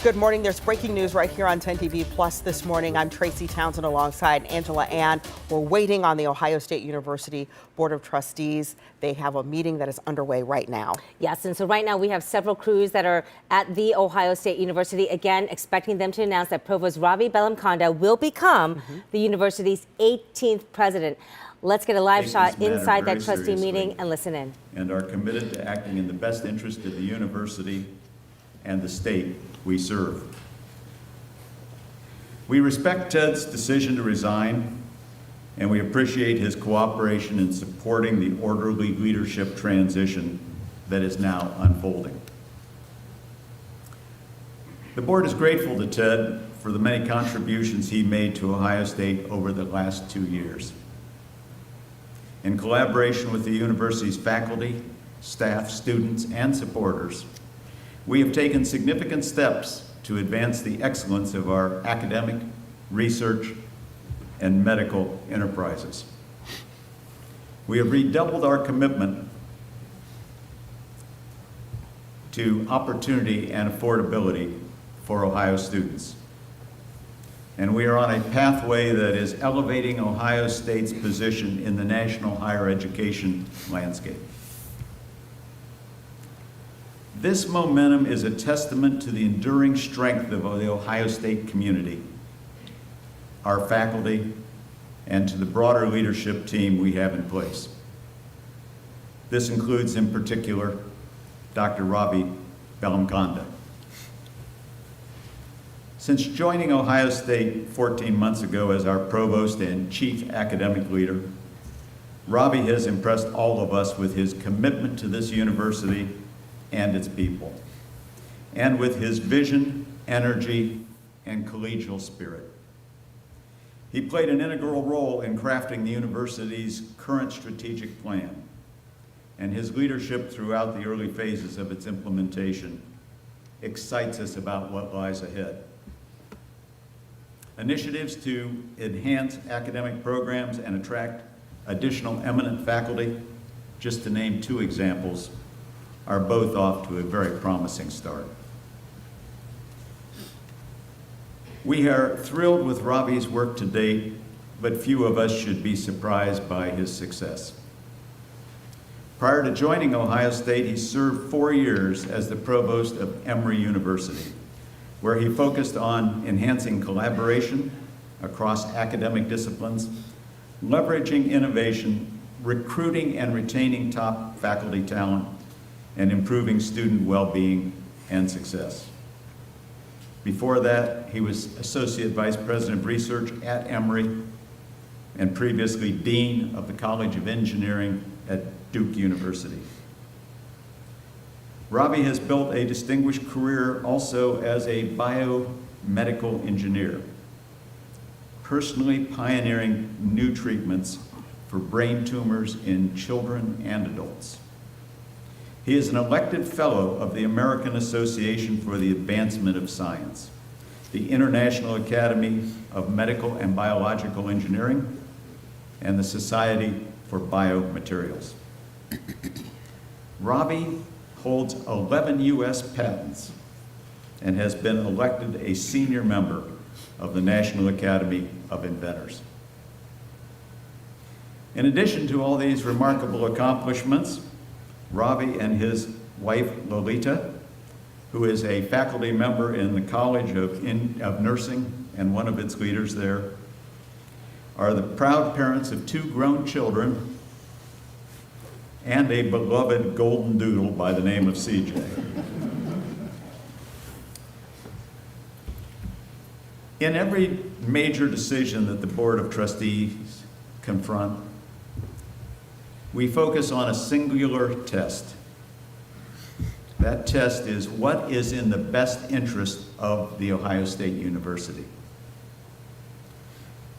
Good morning. There's breaking news right here on 10 TV Plus this morning. I'm Tracy Townsend alongside Angela Ann. We're waiting on the Ohio State University Board of Trustees. They have a meeting that is underway right now. Yes, and so right now we have several crews that are at the Ohio State University, again, expecting them to announce that Provost Ravi Bellamkonda will become the university's 18th president. Let's get a live shot inside that trustee meeting and listen in. And are committed to acting in the best interest of the university and the state we serve. We respect Ted's decision to resign, and we appreciate his cooperation in supporting the orderly leadership transition that is now unfolding. The board is grateful to Ted for the many contributions he made to Ohio State over the last 2 years. In collaboration with the university's faculty, staff, students, and supporters, we have taken significant steps to advance the excellence of our academic, research, and medical enterprises. We have redoubled our commitment to opportunity and affordability for Ohio students. And we are on a pathway that is elevating Ohio State's position in the national higher education landscape. This momentum is a testament to the enduring strength of the Ohio State community, our faculty, and to the broader leadership team we have in place. This includes, in particular, Dr. Ravi Bellamkonda. Since joining Ohio State 14 months ago as our provost and chief academic leader, Ravi has impressed all of us with his commitment to this university and its people, and with his vision, energy, and collegial spirit. He played an integral role in crafting the university's current strategic plan, and his leadership throughout the early phases of its implementation excites us about what lies ahead. Initiatives to enhance academic programs and attract additional eminent faculty, just to name 2 examples, are both off to a very promising start. We are thrilled with Ravi's work to date, but few of us should be surprised by his success. Prior to joining Ohio State, he served 4 years as the provost of Emory University, where he focused on enhancing collaboration across academic disciplines, leveraging innovation, recruiting and retaining top faculty talent, and improving student well-being and success. Before that, he was Associate Vice President of Research at Emory and previously Dean of the College of Engineering at Duke University. Ravi has built a distinguished career also as a biomedical engineer, personally pioneering new treatments for brain tumors in children and adults. He is an elected fellow of the American Association for the Advancement of Science, the International Academy of Medical and Biological Engineering, and the Society for Biomaterials. Ravi holds 11 U.S. patents and has been elected a senior member of the National Academy of Inventors. In addition to all these remarkable accomplishments, Ravi and his wife, Lolita, who is a faculty member in the College of Nursing and one of its leaders there, are the proud parents of 2 grown children and a beloved golden doodle by the name of CJ. In every major decision that the Board of Trustees confront, we focus on a singular test. That test is what is in the best interest of the Ohio State University.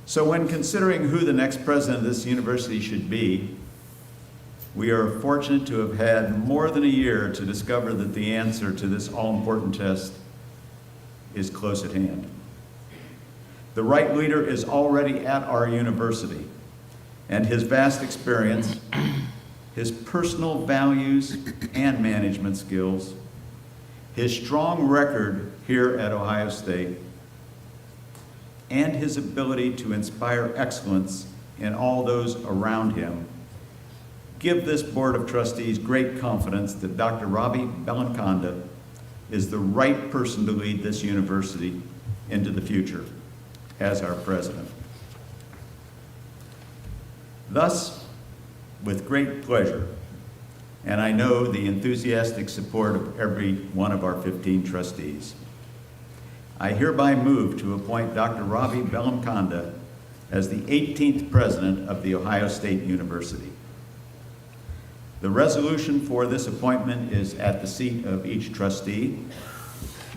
So when considering who the next president of this university should be, we are fortunate to have had more than a year to discover that the answer to this all-important test is close at hand. The right leader is already at our university, and his vast experience, his personal values and management skills, His strong record here at Ohio State and his ability to inspire excellence in all those around him give this Board of Trustees great confidence that Dr. Ravi Bellamkonda is the right person to lead this university into the future as our president. Thus, with great pleasure, and I know the enthusiastic support of every one of our 15 trustees, I hereby move to appoint Dr. Ravi Bellamkonda as the 18th president of The Ohio State University. The resolution for this appointment is at the seat of each trustee.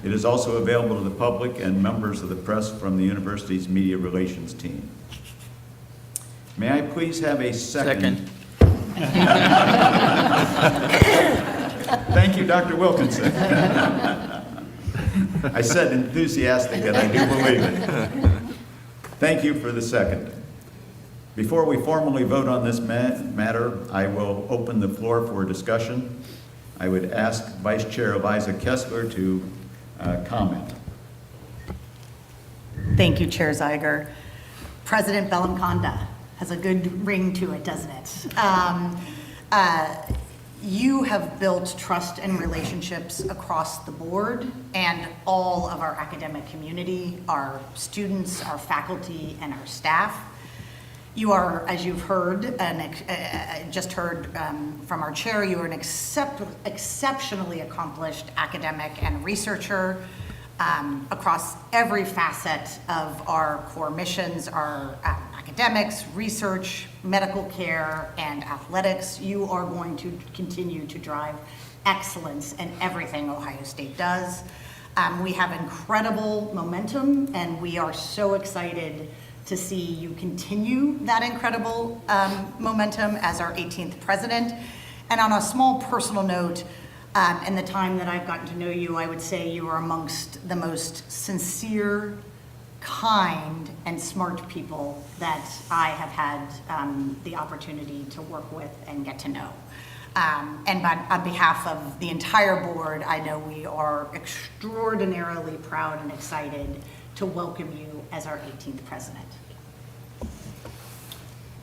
It is also available to the public and members of the press from the university's media relations team. May I please have a second? Thank you, Dr. Wilkinson. I said enthusiastic, and I do believe it. Thank you for the second. Before we formally vote on this matter, I will open the floor for discussion. I would ask Vice Chair Eliza Kessler to comment. Thank you, Chair Zeiger. President Bellamkonda has a good ring to it, doesn't it? You have built trust and relationships across the board and all of our academic community, our students, our faculty, and our staff. You are, as you've heard, just heard from our chair, you are an exceptionally accomplished academic and researcher across every facet of our core missions, our academics, research, medical care, and athletics. You are going to continue to drive excellence in everything Ohio State does. We have incredible momentum, and we are so excited to see you continue that incredible momentum as our 18th president. And on a small personal note, in the time that I've gotten to know you, I would say you are amongst the most sincere, kind, and smart people that I have had the opportunity to work with and get to know. And on behalf of the entire board, I know we are extraordinarily proud and excited to welcome you as our 18th president.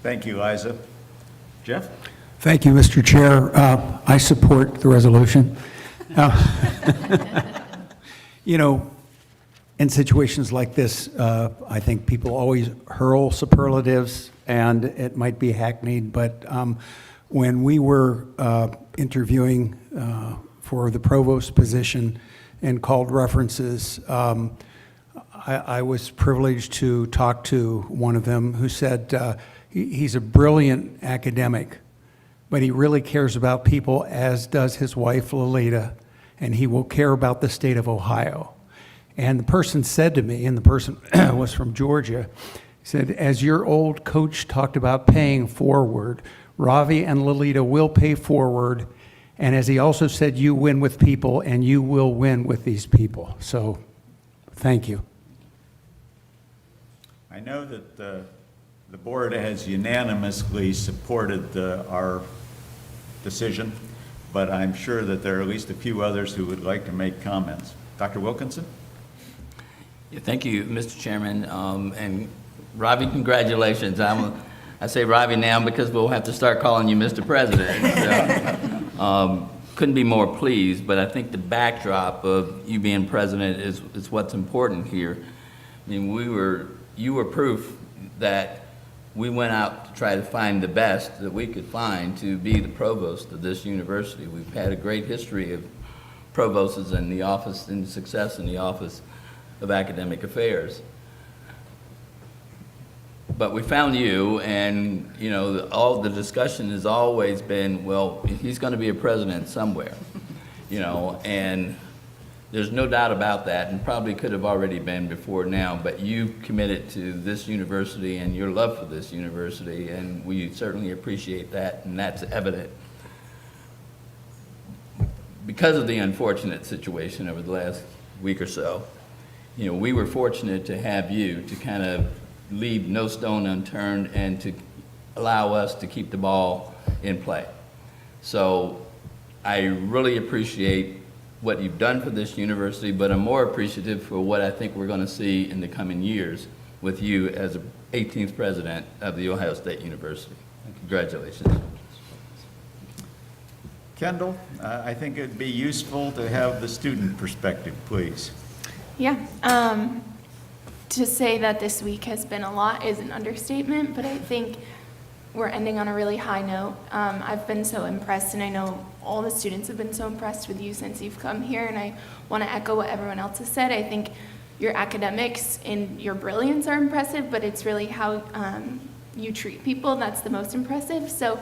Thank you, Liza. Jeff? Thank you, Mr. Chair. I support the resolution. You know, in situations like this, I think people always hurl superlatives, and it might be hackneyed, but when we were interviewing for the provost position and called references, I was privileged to talk to one of them who said he's a brilliant academic, but he really cares about people, as does his wife, Lolita, and he will care about the state of Ohio. And the person said to me, and the person was from Georgia, he said, as your old coach talked about paying forward, Ravi and Lolita will pay forward, and as he also said, you win with people, and you will win with these people. So, thank you. I know that the board has unanimously supported our decision, but I'm sure that there are at least a few others who would like to make comments. Dr. Wilkinson? Yeah, thank you, Mr. Chairman. And Ravi, congratulations. I say Ravi now because we'll have to start calling you Mr. President. So, couldn't be more pleased, but I think the backdrop of you being president is what's important here. I mean, you were proof that we went out to try to find the best that we could find to be the provost of this university. We've had a great history of provosts in the office and success in the Office of Academic Affairs. But we found you, and you know, all the discussion has always been, well, he's going to be a president somewhere, you know, and there's no doubt about that, and probably could have already been before now, but you committed to this university and your love for this university, and we certainly appreciate that, and that's evident. Because of the unfortunate situation over the last week or so, you know, we were fortunate to have you to kind of leave no stone unturned and to allow us to keep the ball in play. So I really appreciate what you've done for this university, but I'm more appreciative for what I think we're going to see in the coming years with you as the 18th president of the Ohio State University. Congratulations. Kendall, I think it'd be useful to have the student perspective, please. Yeah. To say that this week has been a lot is an understatement, but I think we're ending on a really high note. I've been so impressed, and I know all the students have been so impressed with you since you've come here, and I want to echo what everyone else has said. I think your academics and your brilliance are impressive, but it's really how you treat people that's the most impressive. So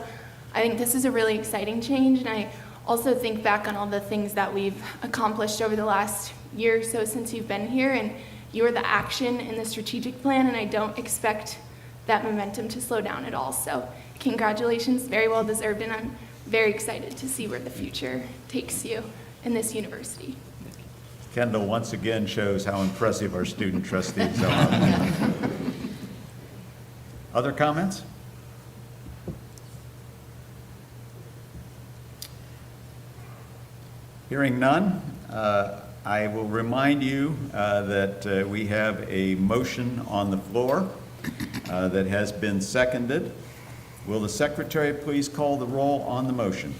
I think this is a really exciting change, and I also think back on all the things that we've accomplished over the last year or so since you've been here, and you are the action in the strategic plan, and I don't expect that momentum to slow down at all. So congratulations, very well deserved, and I'm very excited to see where the future takes you in this university. Kendall once again shows how impressive our student trustees are. Other comments? Hearing none, I will remind you that we have a motion on the floor that has been seconded. Will the secretary please call the roll on the motion?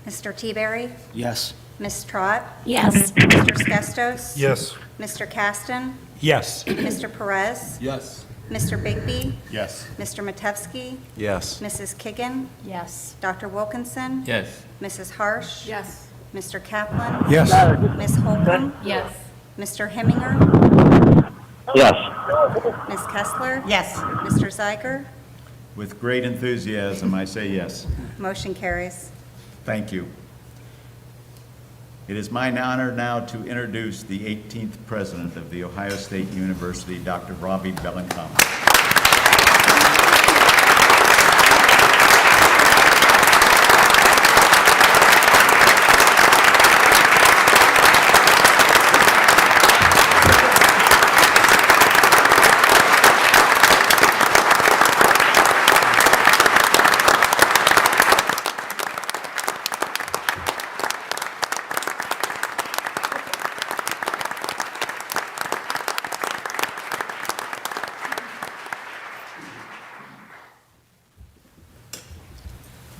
Mr. Teaberry? Yes. Ms. Trott? Yes. Mr. Skestos? Yes. Mr. Caston? Yes. Mr. Perez? Yes. Mr. Bigby? Yes. Mr. Matevsky? Yes. Mrs. Kiggin? Yes. Dr. Wilkinson? Yes. Mrs. Harsh? Yes. Mr. Kaplan? Yes. Ms. Holcomb? Yes. Mr. Hemminger? Yes. Ms. Kessler? Yes. Mr. Zeiger? With great enthusiasm, I say yes. Motion carries. Thank you. It is my honor now to introduce the 18th president of The Ohio State University, Dr. Ravi Bellamkonda.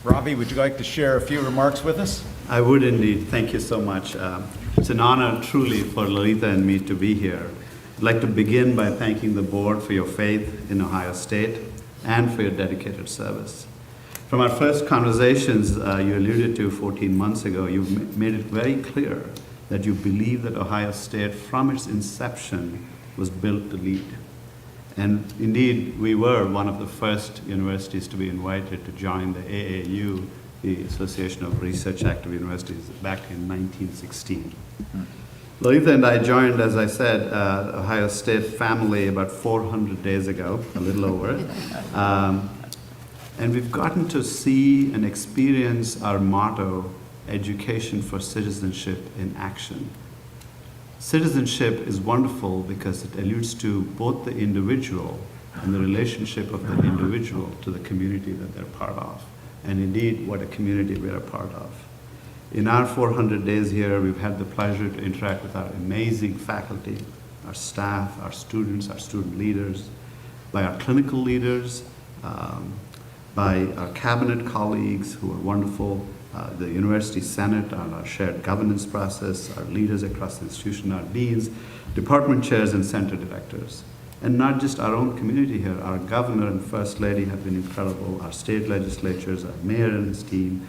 Ravi, would you like to share a few remarks with us? I would indeed. Thank you so much. It's an honor truly for Lolita and me to be here. I'd like to begin by thanking the board for your faith in Ohio State and for your dedicated service. From our first conversations you alluded to 14 months ago, you've made it very clear that you believe that Ohio State from its inception was built to lead. And indeed, we were one of the first universities to be invited to join the AAU, the Association of Research Active Universities, back in 1916. Lolita and I joined, as I said, Ohio State family about 400 days ago, a little over. And we've gotten to see and experience our motto, education for citizenship in action. Citizenship is wonderful because it alludes to both the individual and the relationship of the individual to the community that they're part of, and indeed what a community we're a part of. In our 400 days here, we've had the pleasure to interact with our amazing faculty, our staff, our students, our student leaders, by our clinical leaders, by our cabinet colleagues who are wonderful, the University Senate, our shared governance process, our leaders across the institution, our deans, department chairs, and center directors. And not just our own community here, our governor and first lady have been incredible, our state legislatures, our mayor and his team,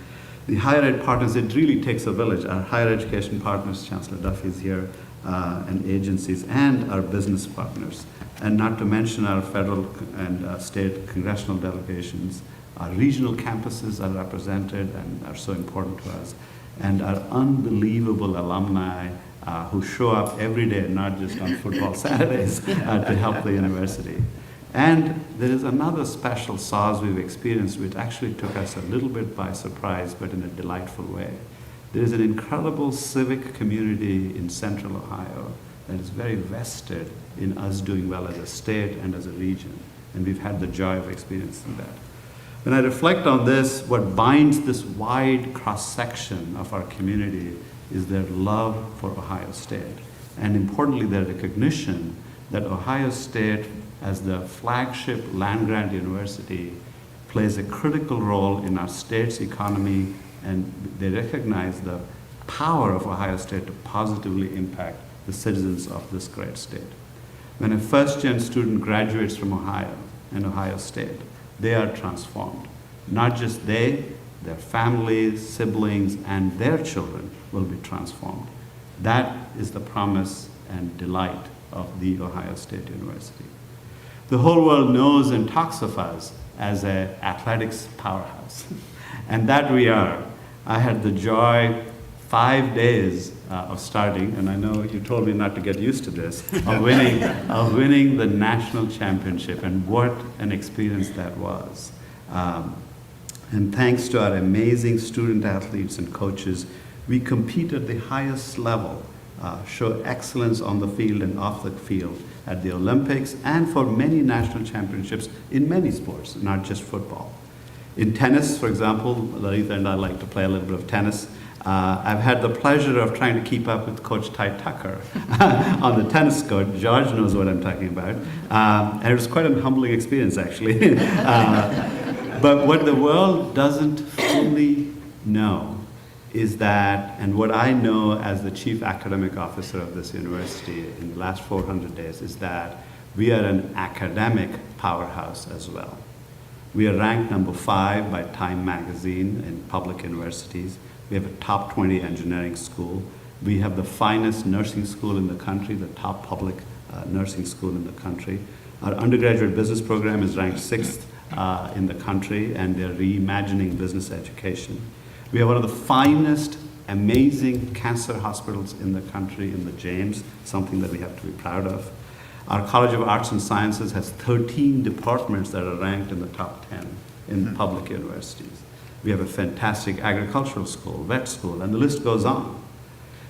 the higher ed partners. It really takes a village. Our higher education partners, Chancellor Duffy is here, and agencies, and our business partners. And not to mention our federal and state congressional delegations. Our regional campuses are represented and are so important to us. And our unbelievable alumni who show up every day, not just on football Saturdays, to help the university. And there is another special sauce we've experienced which actually took us a little bit by surprise, but in a delightful way. There is an incredible civic community in Central Ohio that is very vested in us doing well as a state and as a region. And we've had the joy of experiencing that. When I reflect on this, what binds this wide cross-section of our community is their love for Ohio State. And importantly, their recognition that Ohio State, as the flagship land-grant university, plays a critical role in our state's economy, and they recognize the power of Ohio State to positively impact the citizens of this great state. When a first-gen student graduates from Ohio and Ohio State, they are transformed. Not just they, their families, siblings, and their children will be transformed. That is the promise and delight of the Ohio State University. The whole world knows and talks of us as an athletics powerhouse, and that we are. I had the joy 5 days of starting, and I know you told me not to get used to this, of winning the national championship, and what an experience that was. And thanks to our amazing student athletes and coaches, we compete at the highest level, show excellence on the field and off the field at the Olympics, and for many national championships in many sports, not just football. In tennis, for example, Larita and I like to play a little bit of tennis. I've had the pleasure of trying to keep up with Coach Ty Tucker on the tennis court. George knows what I'm talking about. And it was quite a humbling experience, actually. But what the world doesn't fully know is that, and what I know as the chief academic officer of this university in the last 400 days, is that we are an academic powerhouse as well. We are ranked number 5 by Time magazine in public universities. We have a top 20 engineering school. We have the finest nursing school in the country, the top public nursing school in the country. Our undergraduate business program is ranked 6th in the country, and they're reimagining business education. We have one of the finest, amazing cancer hospitals in the country in the James, something that we have to be proud of. Our College of Arts and Sciences has 13 departments that are ranked in the top 10 in public universities. We have a fantastic agricultural school, vet school, and the list goes on.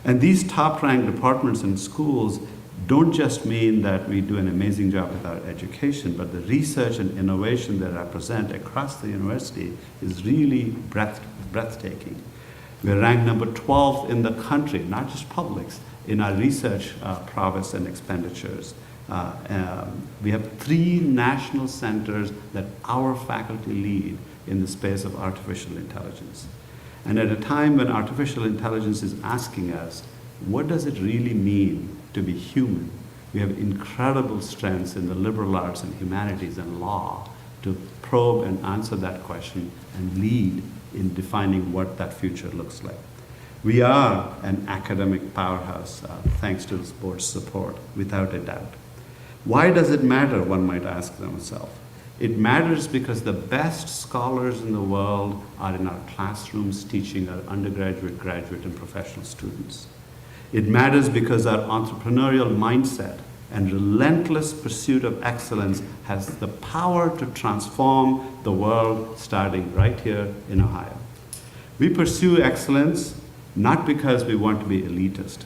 And these top-ranked departments and schools don't just mean that we do an amazing job with our education, but the research and innovation they represent across the university is really breathtaking. We're ranked number 12 in the country, not just publics, in our research prowess and expenditures. We have 3 national centers that our faculty lead in the space of artificial intelligence. And at a time when artificial intelligence is asking us, what does it really mean to be human? We have incredible strengths in the liberal arts and humanities and law to probe and answer that question and lead in defining what that future looks like. We are an academic powerhouse, thanks to this board's support, without a doubt. Why does it matter, one might ask themselves? It matters because the best scholars in the world are in our classrooms teaching our undergraduate, graduate, and professional students. It matters because our entrepreneurial mindset and relentless pursuit of excellence has the power to transform the world, starting right here in Ohio. We pursue excellence not because we want to be elitist.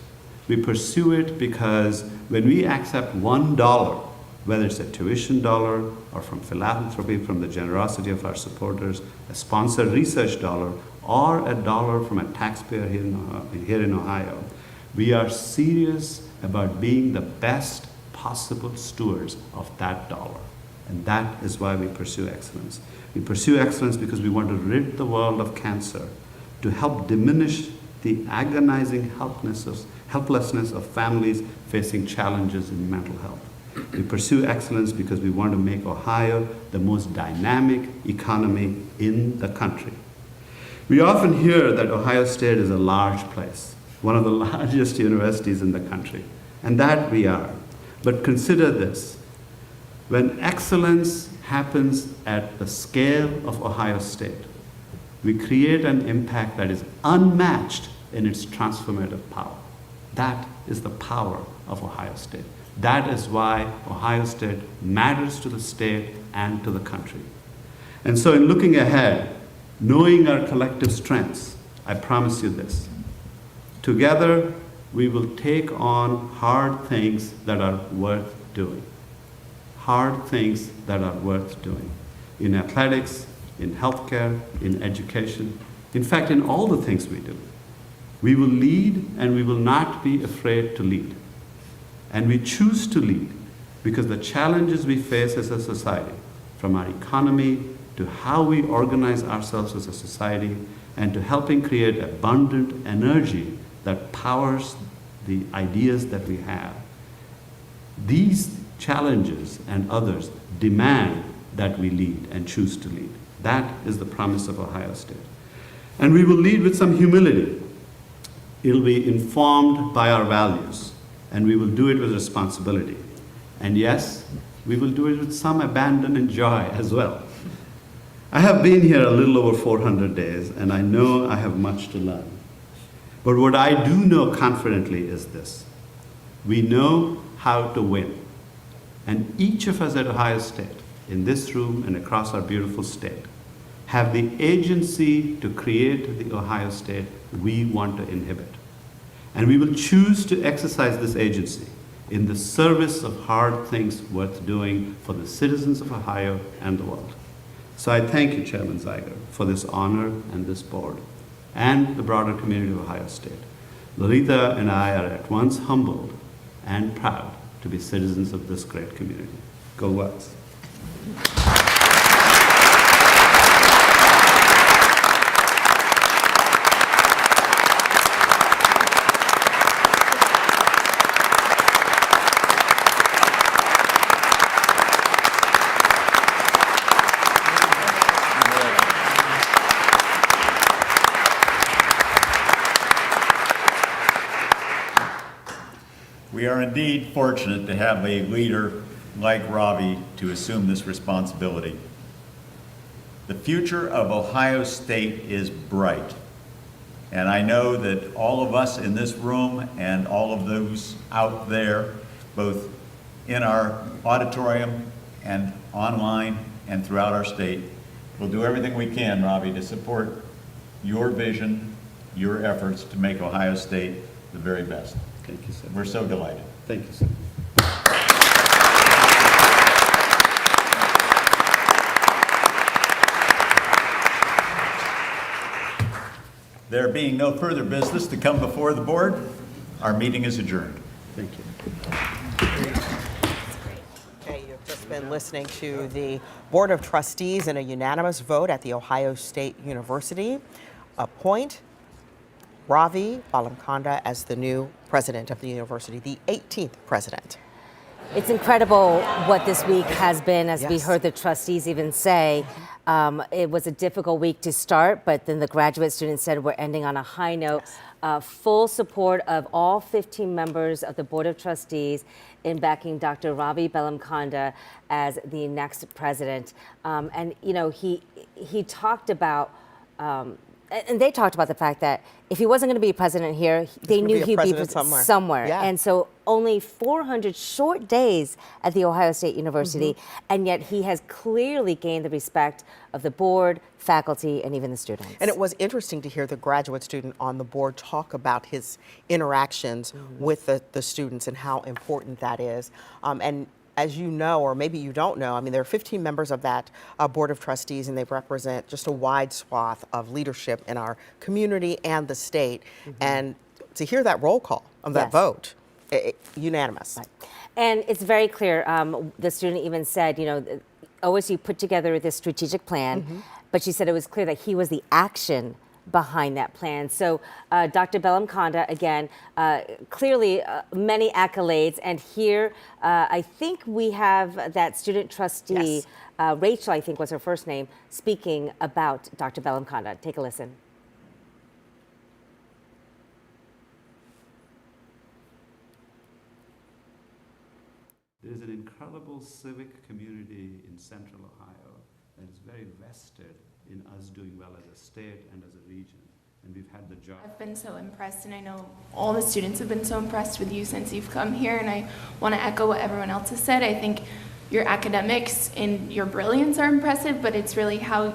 We pursue it because when we accept $1, whether it's a tuition dollar or from philanthropy, from the generosity of our supporters, a sponsored research dollar, or a dollar from a taxpayer here in Ohio, we are serious about being the best possible stewards of that dollar. And that is why we pursue excellence. We pursue excellence because we want to rid the world of cancer, to help diminish the agonizing helplessness of families facing challenges in mental health. We pursue excellence because we want to make Ohio the most dynamic economy in the country. We often hear that Ohio State is a large place, one of the largest universities in the country, and that we are. But consider this: when excellence happens at the scale of Ohio State, we create an impact that is unmatched in its transformative power. That is the power of Ohio State. That is why Ohio State matters to the state and to the country. And so in looking ahead, knowing our collective strengths, I promise you this: together, we will take on hard things that are worth doing. Hard things that are worth doing. In athletics, in healthcare, in education, in fact, in all the things we do. We will lead and we will not be afraid to lead. And we choose to lead because the challenges we face as a society, from our economy to how we organize ourselves as a society, and to helping create abundant energy that powers the ideas that we have. These challenges and others demand that we lead and choose to lead. That is the promise of Ohio State. And we will lead with some humility. It'll be informed by our values, and we will do it with responsibility. And yes, we will do it with some abandon and joy as well. I have been here a little over 400 days, and I know I have much to learn. But what I do know confidently is this: we know how to win. And each of us at Ohio State, in this room and across our beautiful state, have the agency to create the Ohio State we want to inhabit. And we will choose to exercise this agency in the service of hard things worth doing for the citizens of Ohio and the world. So I thank you, Chairman Zeiger, for this honor and this board, and the broader community of Ohio State. Lolita and I are at once humbled and proud to be citizens of this great community. Go West. We are indeed fortunate to have a leader like Ravi to assume this responsibility. The future of Ohio State is bright, and I know that all of us in this room and all of those out there, both in our auditorium and online and throughout our state, will do everything we can, Ravi, to support your vision, your efforts to make Ohio State the very best. Thank you, sir. We're so delighted. Thank you, sir. There being no further business to come before the board, our meeting is adjourned. Thank you. Okay, you've just been listening to the Board of Trustees in a unanimous vote at The Ohio State University appoint Ravi Bellamkonda as the new president of the university, the 18th president. It's incredible what this week has been, as we Yes. heard the trustees even say. It was a difficult week to start, but then the graduate students said we're ending on a high note. Full support of all 15 members of the Board of Trustees in backing Dr. Ravi Bellamkonda as the next president. And, you know, he talked about, and they talked about the fact that if he wasn't going to be president here, they knew he'd be president somewhere. Yeah. And so only 400 short days at The Ohio State University, and yet he has clearly gained the respect of the board, faculty, and even the students. And it was interesting to hear the graduate student on the board talk about his interactions with the students and how important that is. And as you know, or maybe you don't know, I mean, there are 15 members of that Board of Trustees, and they represent just a wide swath of leadership in our community and the state. And to hear that roll call of that Yes. vote, unanimous. Right. And it's very clear, the student even said, you know, OSU put together this strategic plan, but she said it was clear that he was the action behind that plan. So Dr. Bellamkonda, again, clearly many accolades. And here, I think we have that student trustee, Yes. Rachel, I think was her first name, speaking about Dr. Bellamkonda. Take a listen. There is an incredible civic community in Central Ohio that is very vested in us doing well as a state and as a region. And we've had the job. I've been so impressed, and I know all the students have been so impressed with you since you've come here, and I want to echo what everyone else has said. I think your academics and your brilliance are impressive, but it's really how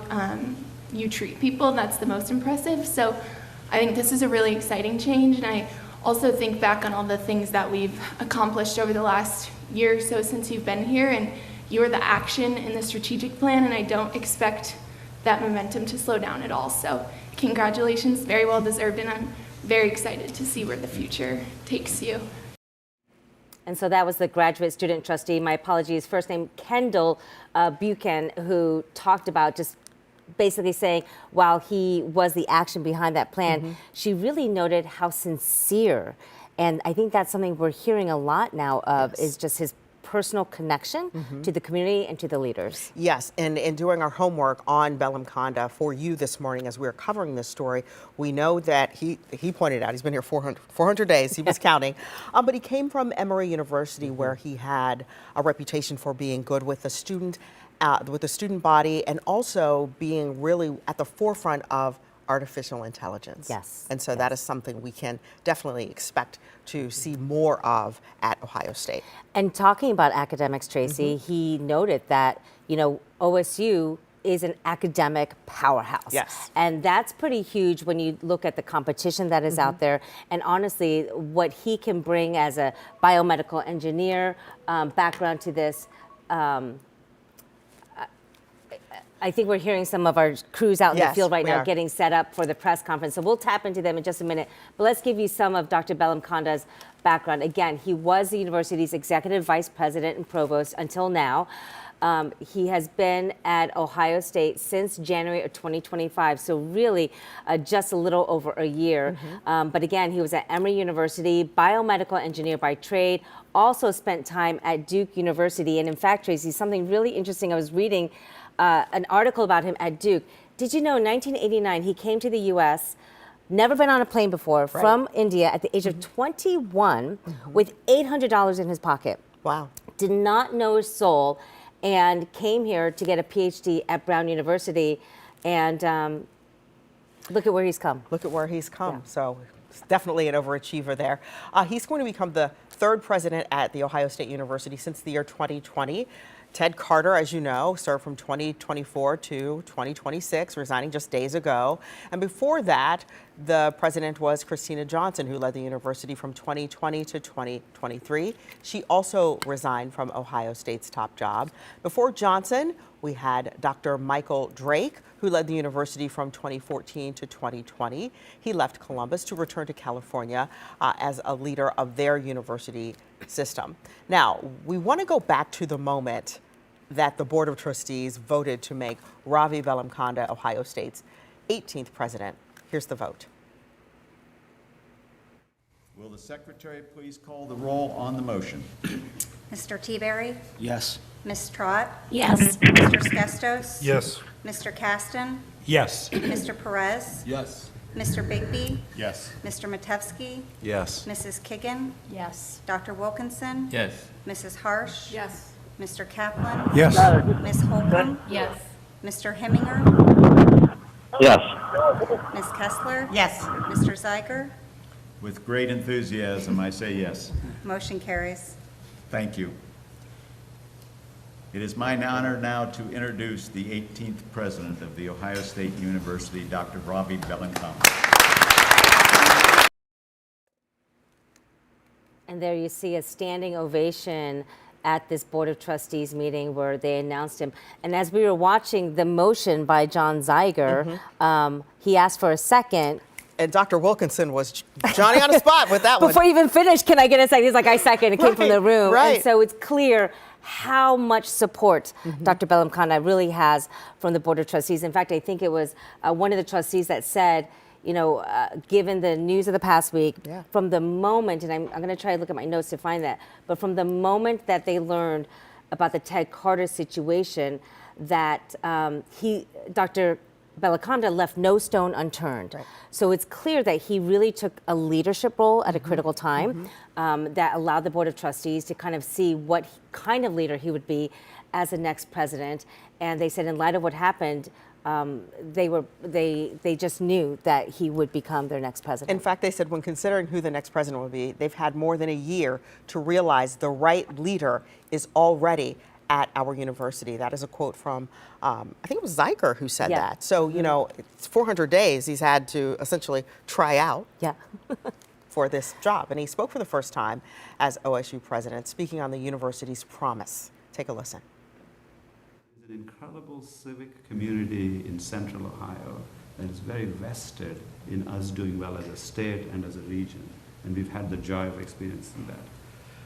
you treat people that's the most impressive. So I think this is a really exciting change, and I also think back on all the things that we've accomplished over the last year or so since you've been here, and you're the action in the strategic plan, and I don't expect that momentum to slow down at all. So congratulations, very well deserved, and I'm very excited to see where the future takes you. And so that was the graduate student trustee. My apologies, first name Kendall Buchan, who talked about just basically saying while he was the action behind that plan, she really noted how sincere, and I think that's something we're hearing a lot now of, is just his personal connection to the community and to the leaders. Yes, and in doing our homework on Bellamkonda for you this morning as we were covering this story, we know that he pointed out he's been here 400 days, he was counting, but he came from Emory University where he had a reputation for being good with the student body and also being really at the forefront of artificial intelligence. Yes. And so that is something we can definitely expect to see more of at Ohio State. And talking about academics, Tracy, he noted that, you know, OSU is an academic powerhouse. Yes. And that's pretty huge when you look at the competition that is out there. And honestly, what he can bring as a biomedical engineer background to this, I think we're hearing some of our crews out in the Yes, field right we now are. getting set up for the press conference. So we'll tap into them in just a minute. But let's give you some of Dr. Bellamkonda's background. Again, he was the university's executive vice president and provost until now. He has been at Ohio State since January of 2025, so really just a little over a year. But again, he was at Emory University, biomedical engineer by trade, also spent time at Duke University. And in fact, Tracy, something really interesting, I was reading an article about him at Duke. Did you know in 1989 he came to the U.S., never been on a plane before, from India at the age of 21 with $800 in his pocket. Wow. Did not know a soul and came here to get a PhD at Brown University. And look at where he's come. Look at where he's come. Yeah. So it's definitely an overachiever there. He's going to become the third president at The Ohio State University since the year 2020. Ted Carter, as you know, served from 2024 to 2026, resigning just days ago. And before that, the president was Kristina Johnson, who led the university from 2020 to 2023. She also resigned from Ohio State's top job. Before Johnson, we had Dr. Michael Drake, who led the university from 2014 to 2020. He left Columbus to return to California as a leader of their university system. Now, we want to go back to the moment that the Board of Trustees voted to make Ravi Bellamkonda Ohio State's 18th president. Here's the vote. Will the secretary please call the roll on the motion? Mr. Teaberry? Yes. Ms. Trott? Yes. Mr. Skestos? Yes. Mr. Caston? Yes. Mr. Perez? Yes. Mr. Bigby? Yes. Mr. Matevsky? Yes. Mrs. Kiggin? Yes. Dr. Wilkinson? Yes. Mrs. Harsh? Yes. Mr. Kaplan? Yes. Ms. Holcomb? Yes. Mr. Hemminger? Yes. Ms. Kessler? Yes. Mr. Zeiger? With great enthusiasm, I say yes. Motion carries. Thank you. It is my honor now to introduce the 18th president of The Ohio State University, Dr. Ravi Bellamkonda. And there you see a standing ovation at this Board of Trustees meeting where they announced him. And as we were watching the motion by John Zeiger, he asked for a second. And Dr. Wilkinson was Johnny on the spot with that one. Before he even finished, can I get a second? He's like, I second. It came from the room. Right. And so it's clear how much support Dr. Bellamkonda really has from the Board of Trustees. In fact, I think it was one of the trustees that said, you know, given the news of the past week, from the moment, and I'm going to try to look at my notes to find that, but from the moment that they learned about the Ted Carter situation, that Dr. Bellamkonda left no stone unturned. Right. So it's clear that he really took a leadership role at a critical time that allowed the Board of Trustees to kind of see what kind of leader he would be as the next president. And they said in light of what happened, they just knew that he would become their next president. In fact, they said when considering who the next president would be, they've had more than a year to realize the right leader is already at our university. That is a quote from, I think it was Zeiger who said that. So, you know, it's 400 days he's had to essentially try out for this job. And he spoke for the first time as OSU president, speaking on the university's promise. Take a listen. There's an incredible civic community in Central Ohio that is very vested in us doing well as a state and as a region. And we've had the joy of experiencing that.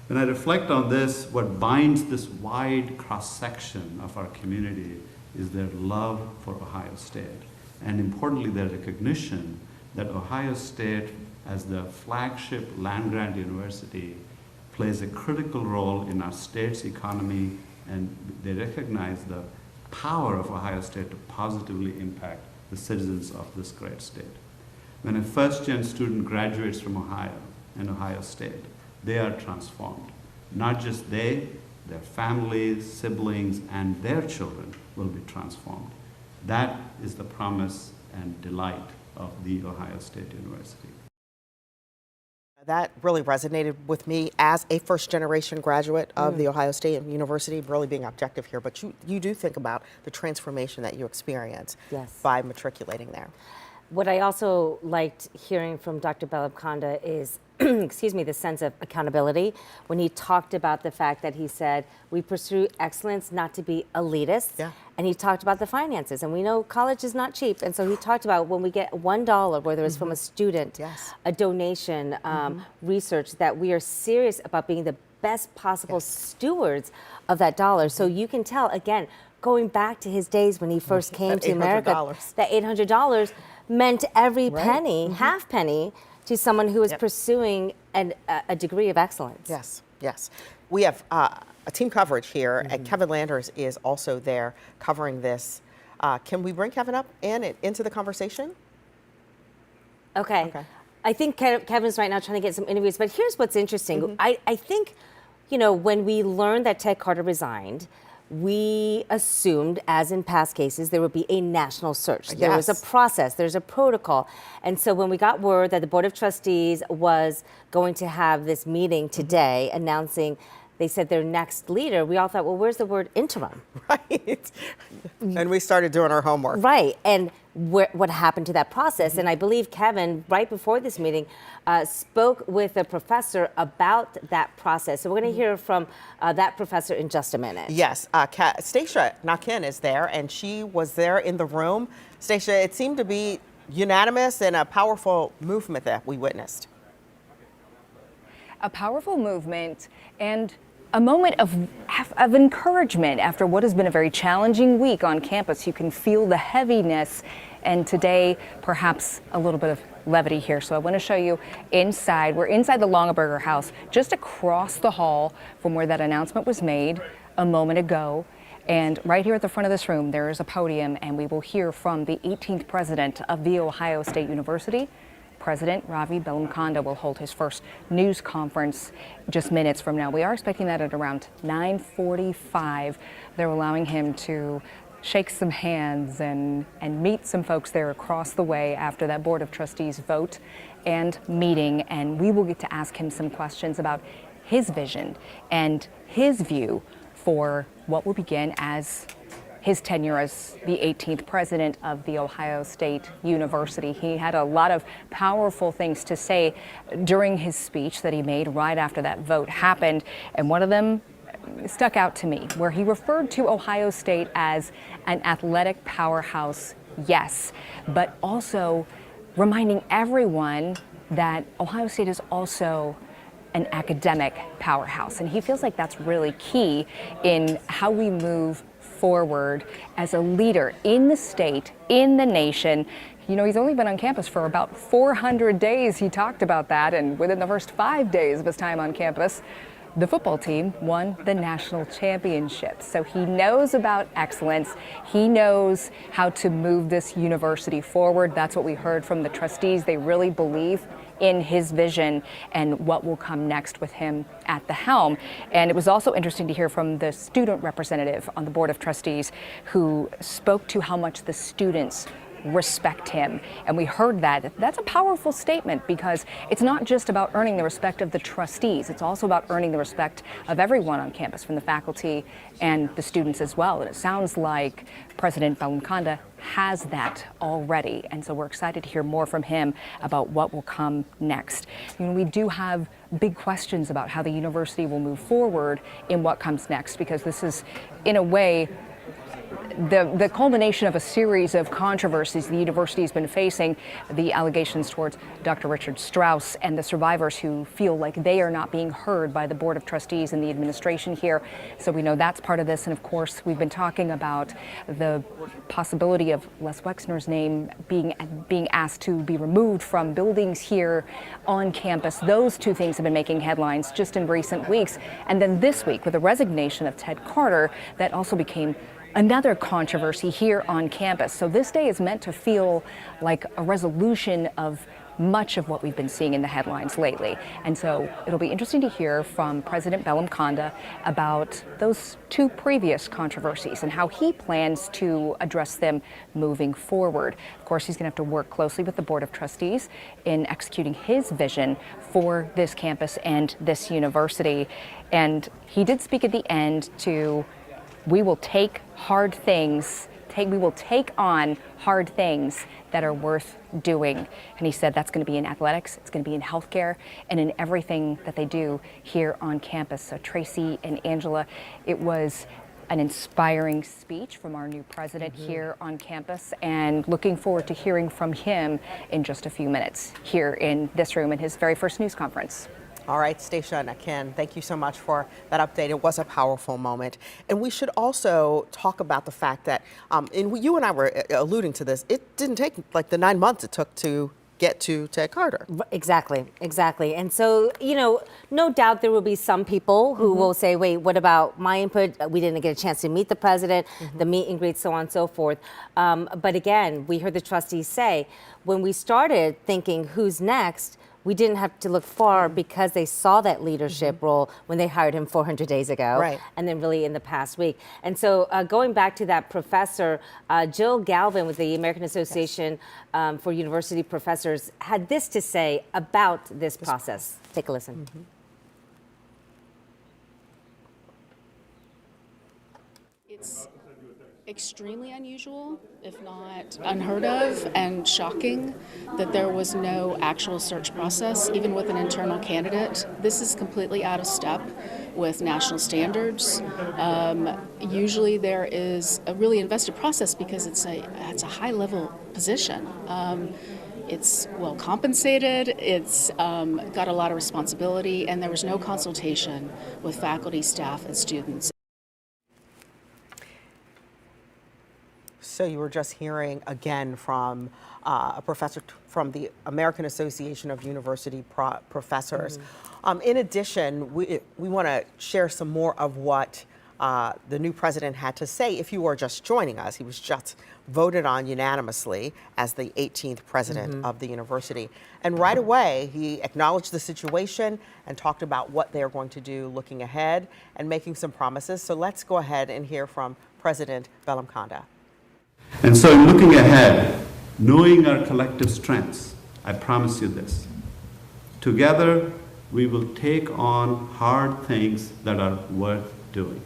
When I reflect on this, what binds this wide cross-section of our community is their love for Ohio State. And importantly, their recognition that Ohio State, as the flagship land-grant university, plays a critical role in our state's economy, and they recognize the power of Ohio State to positively impact the citizens of this great state. When a first-gen student graduates from Ohio and Ohio State, they are transformed. Not just they, their families, siblings, and their children will be transformed. That is the promise and delight of the Ohio State University. That really resonated with me as a first-generation graduate of the Ohio State University, really being objective here, but you do think about the transformation that you experience by matriculating there. What I also liked hearing from Dr. Bellamkonda is, excuse me, the sense of accountability when he talked about the fact that he said, we pursue excellence not to be elitist. Yeah. And he talked about the finances, and we know college is not cheap. And so he talked about when we get $1, whether it's from a student, a donation, research, that we are serious about being the best possible stewards of that dollar. So you can tell, again, going back to his days when he first came to America, that $800 meant every penny, half penny, to someone who is pursuing a degree of excellence. Yes, yes. We have a team coverage here, and Kevin Landers is also there covering this. Can we bring Kevin up into the conversation? Okay. I think Kevin's right now trying to get some interviews, but here's what's interesting. I think, you know, when we learned that Ted Carter resigned, we assumed, as in past cases, there would be a national search. There was a process, there's a protocol. And so when we got word that the Board of Trustees was going to have this meeting today announcing, they said their next leader, we all thought, well, where's the word interim? Right. And we started doing our homework. Right. And what happened to that process? And I believe Kevin, right before this meeting, spoke with a professor about that process. So we're going to hear from that professor in just a minute. Yes. Stacia Nakin is there, and she was there in the room. Stacia, it seemed to be unanimous and a powerful movement that we witnessed. A powerful movement and a moment of encouragement after what has been a very challenging week on campus. You can feel the heaviness, and today perhaps a little bit of levity here. So I want to show you inside. We're inside the Longaberger House, just across the hall from where that announcement was made a moment ago. And right here at the front of this room, there is a podium, and we will hear from the 18th president of The Ohio State University. President Ravi Bellamkonda will hold his first news conference just minutes from now. We are expecting that at around 9:45. They're allowing him to shake some hands and meet some folks there across the way after that Board of Trustees vote and meeting. And we will get to ask him some questions about his vision and his view for what will begin as his tenure as the 18th president of The Ohio State University. He had a lot of powerful things to say during his speech that he made right after that vote happened. And one of them stuck out to me, where he referred to Ohio State as an athletic powerhouse, yes, but also reminding everyone that Ohio State is also an academic powerhouse. And he feels like that's really key in how we move forward as a leader in the state, in the nation. You know, he's only been on campus for about 400 days. He talked about that, and within the first 5 days of his time on campus, the football team won the national championship. So he knows about excellence. He knows how to move this university forward. That's what we heard from the trustees. They really believe in his vision and what will come next with him at the helm. And it was also interesting to hear from the student representative on the Board of Trustees, who spoke to how much the students respect him. And we heard that. That's a powerful statement, because it's not just about earning the respect of the trustees. It's also about earning the respect of everyone on campus, from the faculty and the students as well. And it sounds like President Bellamkonda has that already. And so we're excited to hear more from him about what will come next. You know, we do have big questions about how the university will move forward in what comes next, because this is, in a way, the culmination of a series of controversies the university has been facing, the allegations towards Dr. Richard Strauss and the survivors who feel like they are not being heard by the Board of Trustees and the administration here. So we know that's part of this. And of course, we've been talking about the possibility of Les Wexner's name being asked to be removed from buildings here on campus. Those two things have been making headlines just in recent weeks. And then this week, with the resignation of Ted Carter, that also became another controversy here on campus. So this day is meant to feel like a resolution of much of what we've been seeing in the headlines lately. And so it'll be interesting to hear from President Bellamkonda about those two previous controversies and how he plans to address them moving forward. Of course, he's going to have to work closely with the Board of Trustees in executing his vision for this campus and this university. And he did speak at the end to, we will take hard things, we will take on hard things that are worth doing. And he said that's going to be in athletics, it's going to be in healthcare, and in everything that they do here on campus. So Tracy and Angela, it was an inspiring speech from our new president here on campus, and looking forward to hearing from him in just a few minutes here in this room in his very first news conference. All right, Stacia and Ken, thank you so much for that update. It was a powerful moment. And we should also talk about the fact that, and you and I were alluding to this, it didn't take like the 9 months it took to get to Ted Carter. Exactly. And so, no doubt there will be some people who will say, wait, what about my input? We didn't get a chance to meet the president, the meet and greet, so on and so forth. But again, we heard the trustees say, when we started thinking who's next, we didn't have to look far because they saw that leadership role when they hired him 400 days ago, right, and then really in the past week. And so going back to that professor, Jill Galvin with the American Association for University Professors had this to say about this process. Take a listen. It's extremely unusual, if not unheard of, and shocking that there was no actual search process, even with an internal candidate. This is completely out of step with national standards. Usually there is a really invested process because it's a high-level position. It's well compensated, it's got a lot of responsibility, and there was no consultation with faculty, staff, and students. So you were just hearing again from a professor from the American Association of University Professors. In addition, we want to share some more of what the new president had to say. If you are just joining us, he was just voted on unanimously as the 18th president of the university. And right away, he acknowledged the situation and talked about what they're going to do looking ahead and making some promises. So let's go ahead and hear from President Bellamkonda. And so in looking ahead, knowing our collective strengths, I promise you this. Together, we will take on hard things that are worth doing.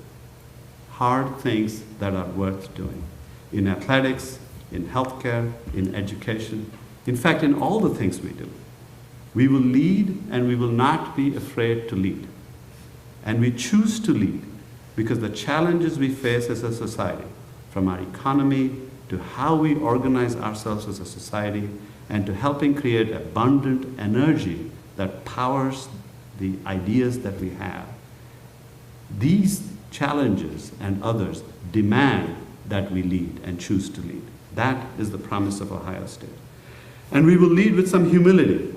Hard things that are worth doing. In athletics, in healthcare, in education, in fact, in all the things we do. We will lead and we will not be afraid to lead. And we choose to lead because the challenges we face as a society, from our economy to how we organize ourselves as a society, and to helping create abundant energy that powers the ideas that we have. These challenges and others demand that we lead and choose to lead. That is the promise of Ohio State. And we will lead with some humility.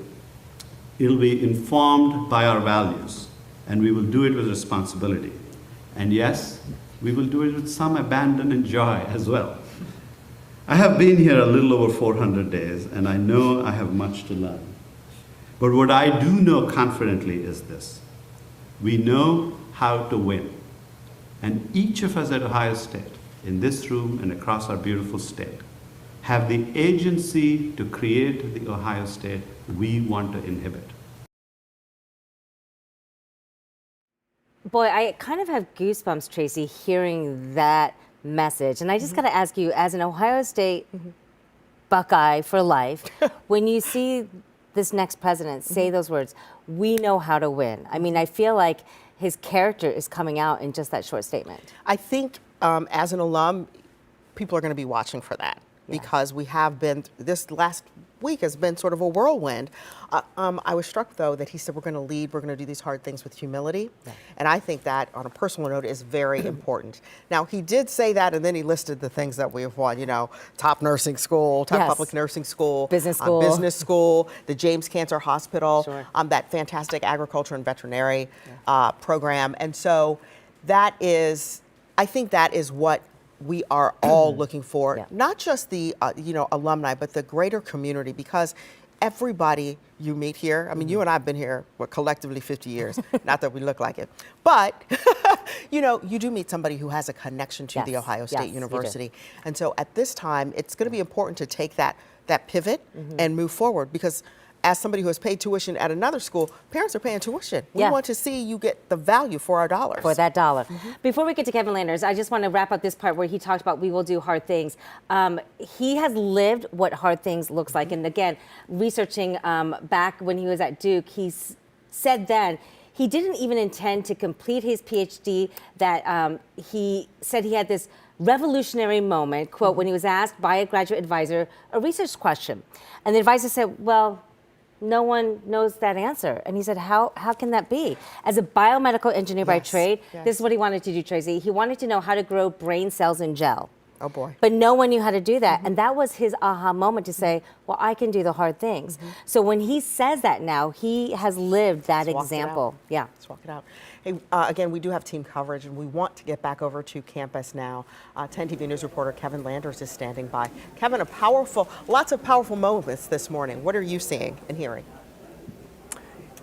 It'll be informed by our values, and we will do it with responsibility. And yes, we will do it with some abandon and joy as well. I have been here a little over 400 days, and I know I have much to learn. But what I do know confidently is this. We know how to win. And each of us at Ohio State, in this room and across our beautiful state, have the agency to create the Ohio State we want to inhabit. Boy, I kind of have goosebumps, Tracy, hearing that message. And I just got to ask you, as an Ohio State Buckeye for life, when you see this next president say those words, we know how to win. I mean, I feel like his character is coming out in just that short statement. I think as an alum, people are going to be watching for that because we have been, this last week has been sort of a whirlwind. I was struck, though, that he said we're going to lead, we're going to do these hard things with humility. And I think that, on a personal note, is very important. Now, he did say that, and then he listed the things that we have won, you know, top nursing school, top public nursing school, business school, the James Cancer Hospital, Sure. That fantastic agriculture and veterinary program. And so that is, I think that is what we are all looking for, not just the alumni, but the greater community, because everybody you meet here, I mean, you and I have been here, collectively 50 years, not that we look like it, but, you do meet somebody who has a connection to the Ohio State University. And so at this time, it's going to be important to take that pivot and move forward, because as somebody who has paid tuition at another school, parents are paying tuition. We want to see you get the value for our dollars. For that dollar. Before we get to Kevin Landers, I just want to wrap up this part where he talked about we will do hard things. He has lived what hard things looks like. And again, researching back when he was at Duke, he said then he didn't even intend to complete his PhD, that he said he had this revolutionary moment, quote, when he was asked by a graduate advisor a research question. And the advisor said, well, no one knows that answer. And he said, how can that be? As a biomedical engineer by trade, this is what he wanted to do, Tracy. He wanted to know how to grow brain cells in gel. Oh, boy. But no one knew how to do that. And that was his aha moment to say, well, I can do the hard things. So when he says that now, he has lived that example. Yeah. Let's walk it out. Hey, again, we do have team coverage, and we want to get back over to campus now. 10 TV News reporter Kevin Landers is standing by. Kevin, lots of powerful moments this morning. What are you seeing and hearing?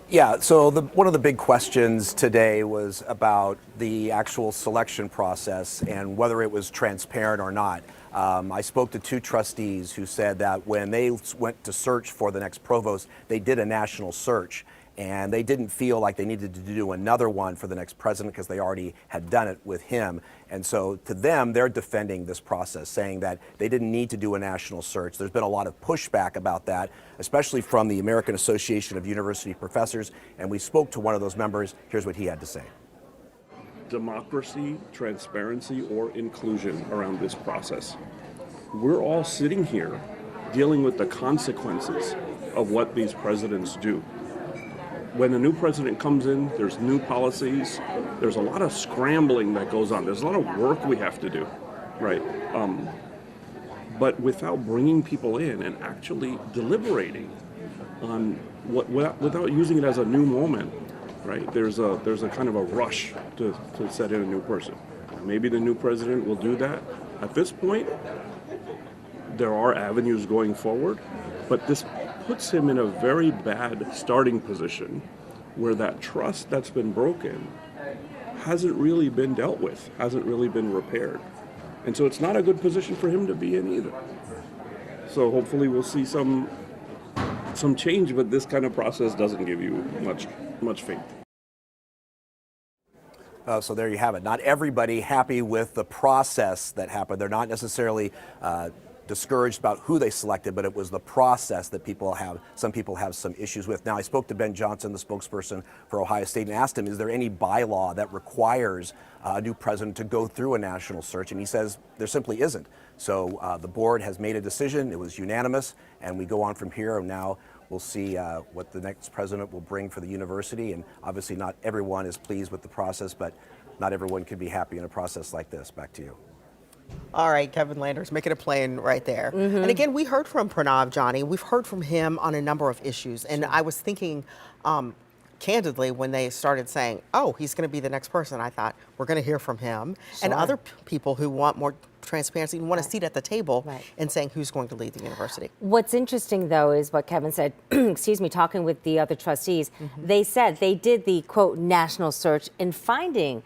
Yeah, so one of the big questions today was about the actual selection process and whether it was transparent or not. I spoke to two trustees who said that when they went to search for the next provost, they did a national search. And they didn't feel like they needed to do another one for the next president because they already had done it with him. And so to them, they're defending this process, saying that they didn't need to do a national search. There's been a lot of pushback about that, especially from the American Association of University Professors. And we spoke to one of those members. Here's what he had to say. Democracy, transparency, or inclusion around this process. We're all sitting here dealing with the consequences of what these presidents do. When a new president comes in, there's new policies. There's a lot of scrambling that goes on. There's a lot of work we have to do, right? But without bringing people in and actually deliberating on without using it as a new moment, right? There's a kind of a rush to set in a new person. Maybe the new president will do that. At this point, there are avenues going forward, but this puts him in a very bad starting position where that trust that's been broken hasn't really been dealt with, hasn't really been repaired. And so it's not a good position for him to be in either. So hopefully we'll see some change, but this kind of process doesn't give you much faith. So there you have it. Not everybody happy with the process that happened. They're not necessarily discouraged about who they selected, but it was the process that some people have some issues with. Now, I spoke to Ben Johnson, the spokesperson for Ohio State, and asked him, is there any bylaw that requires a new president to go through a national search? And he says there simply isn't. So the board has made a decision. It was unanimous, and we go on from here. And now we'll see what the next president will bring for the university. And obviously not everyone is pleased with the process, but not everyone can be happy in a process like this. Back to you. All right, Kevin Landers, making it plain right there. And again, we heard from Pranav, Johnny. We've heard from him on a number of issues. And I was thinking, candidly, when they started saying, oh, he's going to be the next person, I thought, we're going to hear from him. And other people who want more transparency and want a seat at the table in saying who's going to lead the university. What's interesting, though, is what Kevin said, excuse me, talking with the other trustees. They said they did the, quote, national search in finding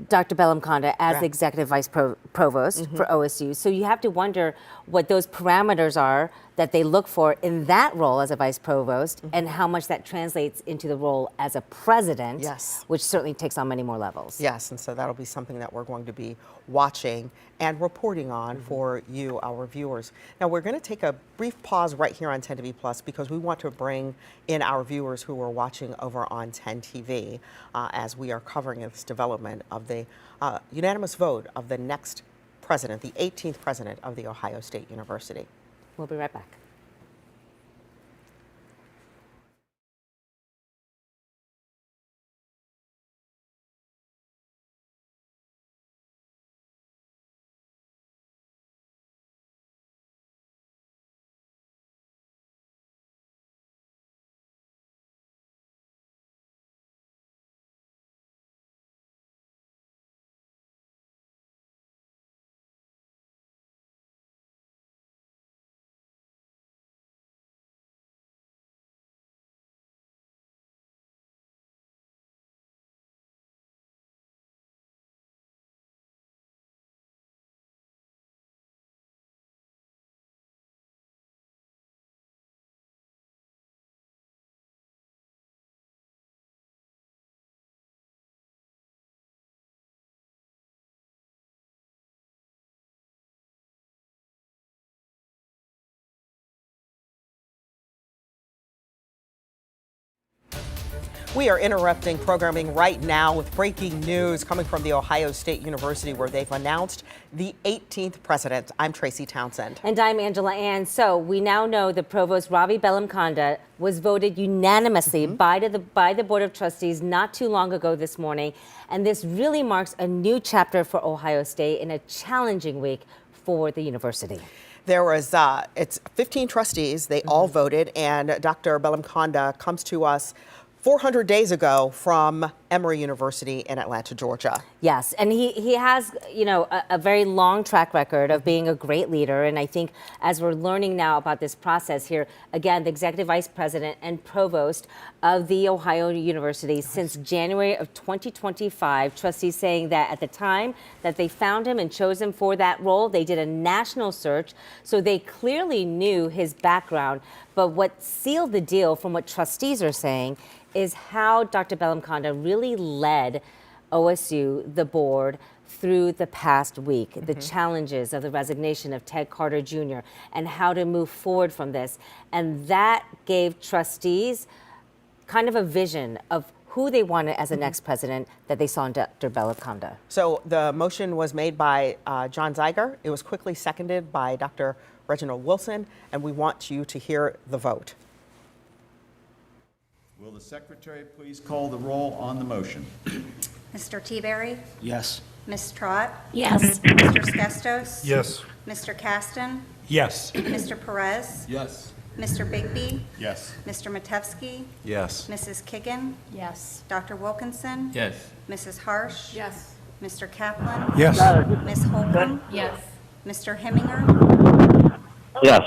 Dr. Bellamkonda as the executive vice provost for OSU. So you have to wonder what those parameters are that they look for in that role as a vice provost and how much that translates into the role as a president, which certainly takes on many more levels. Yes, and so that'll be something that we're going to be watching and reporting on for you, our viewers. Now, we're going to take a brief pause right here on 10 TV Plus because we want to bring in our viewers who are watching over on 10 TV as we are covering this development of the unanimous vote of the next president, the 18th president of The Ohio State University. We'll be right back. We are interrupting programming right now with breaking news coming from The Ohio State University, where they've announced the 18th president. I'm Tracy Townsend. And I'm Angela Ann. So we now know the Provost Ravi Bellamkonda was voted unanimously by the Board of Trustees not too long ago this morning. And this really marks a new chapter for Ohio State in a challenging week for the university. There was, it's 15 trustees. They all voted, and Dr. Bellamkonda comes to us 400 days ago from Emory University in Atlanta, Georgia. Yes, and he has, you know, a very long track record of being a great leader. And I think as we're learning now about this process here, again, the executive vice president and provost of the Ohio University since January of 2025, trustees saying that at the time that they found him and chose him for that role, they did a national search. So they clearly knew his background. But what sealed the deal, from what trustees are saying, is how Dr. Bellamkonda really led OSU, the board, through the past week, the challenges of the resignation of Ted Carter Jr. and how to move forward from this. And that gave trustees kind of a vision of who they wanted as the next president that they saw in Dr. Bellamkonda. So the motion was made by John Zeiger. It was quickly seconded by Dr. Reginald Wilson, and we want you to hear the vote. Will the secretary please call the roll on the motion? Mr. Teaberry? Yes. Ms. Trott? Yes. Mr. Skestos? Yes. Mr. Caston? Yes. Mr. Perez? Yes. Mr. Bigby? Yes. Mr. Matevsky? Yes. Mrs. Kiggin? Yes. Dr. Wilkinson? Yes. Mrs. Harsh? Yes. Mr. Kaplan? Yes. Ms. Holcomb? Yes. Mr. Hemminger? Yes.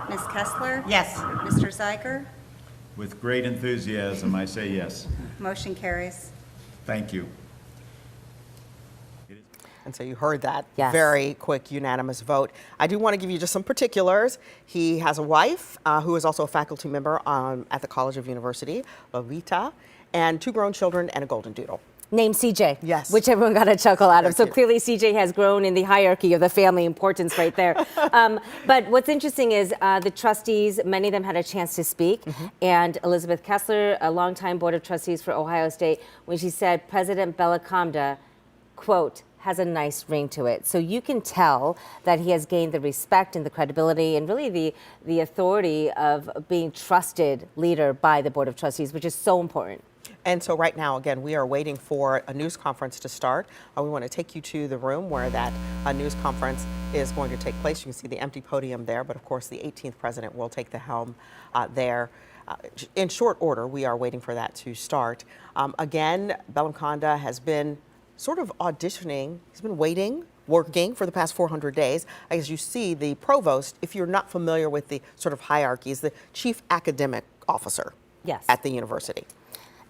Ms. Kessler? Yes. Mr. Zeiger? With great enthusiasm, I say yes. Motion carries. Thank you. And so you heard that Yes. very quick unanimous vote. I do want to give you just some particulars. He has a wife who is also a faculty member at the College of University, Lolita, and 2 grown children and a golden doodle. Named CJ, Yes. which everyone got a chuckle out of. So cute. clearly CJ has grown in the hierarchy of the family importance right there. But what's interesting is the trustees, many of them had a chance to speak. And Elizabeth Kessler, a longtime Board of Trustees for Ohio State, when she said President Bellamkonda, quote, has a nice ring to it. So you can tell that he has gained the respect and the credibility and really the authority of being trusted leader by the Board of Trustees, which is so important. And so right now, again, we are waiting for a news conference to start. We want to take you to the room where that news conference is going to take place. You can see the empty podium there, but of course the 18th president will take the helm there. In short order, we are waiting for that to start. Again, Bellamkonda has been sort of auditioning. He's been waiting, working for the past 400 days. As you see, the provost, if you're not familiar with the sort of hierarchy, is the chief academic officer at the university.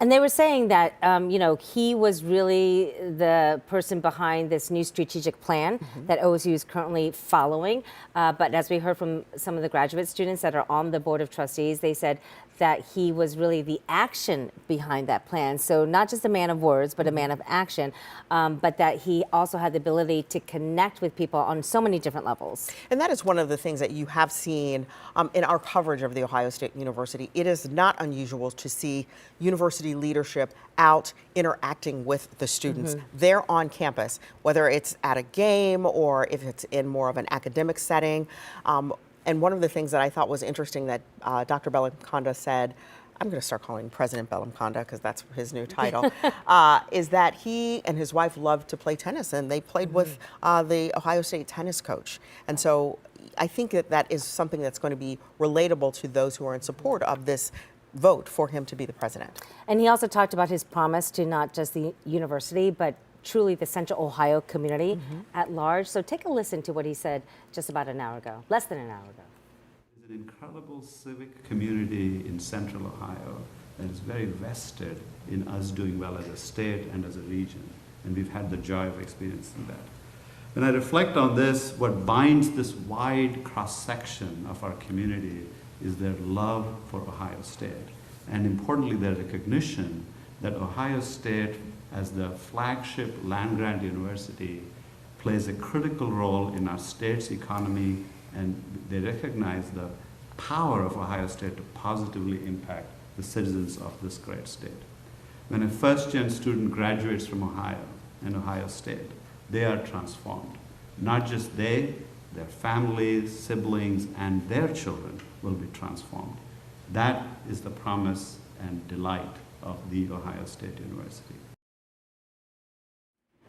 And they were saying that, you know, he was really the person behind this new strategic plan that OSU is currently following. But as we heard from some of the graduate students that are on the Board of Trustees, they said that he was really the action behind that plan. So not just a man of words, but a man of action, but that he also had the ability to connect with people on so many different levels. And that is one of the things that you have seen in our coverage of the Ohio State University. It is not unusual to see university leadership out interacting with the students. They're on campus, whether it's at a game or if it's in more of an academic setting. And one of the things that I thought was interesting that Dr. Bellamkonda said, I'm going to start calling President Bellamkonda because that's his new title, is that he and his wife loved to play tennis, and they played with the Ohio State tennis coach. And so I think that that is something that's going to be relatable to those who are in support of this vote for him to be the president. And he also talked about his promise to not just the university, but truly the Central Ohio community at large. So take a listen to what he said just about an hour ago, less than an hour ago. There's an incredible civic community in Central Ohio that is very vested in us doing well as a state and as a region. And we've had the joy of experiencing that. When I reflect on this, what binds this wide cross-section of our community is their love for Ohio State. And importantly, their recognition that Ohio State, as the flagship land-grant university, plays a critical role in our state's economy, and they recognize the power of Ohio State to positively impact the citizens of this great state. When a first-gen student graduates from Ohio and Ohio State, they are transformed. Not just they, their families, siblings, and their children will be transformed. That is the promise and delight of the Ohio State University.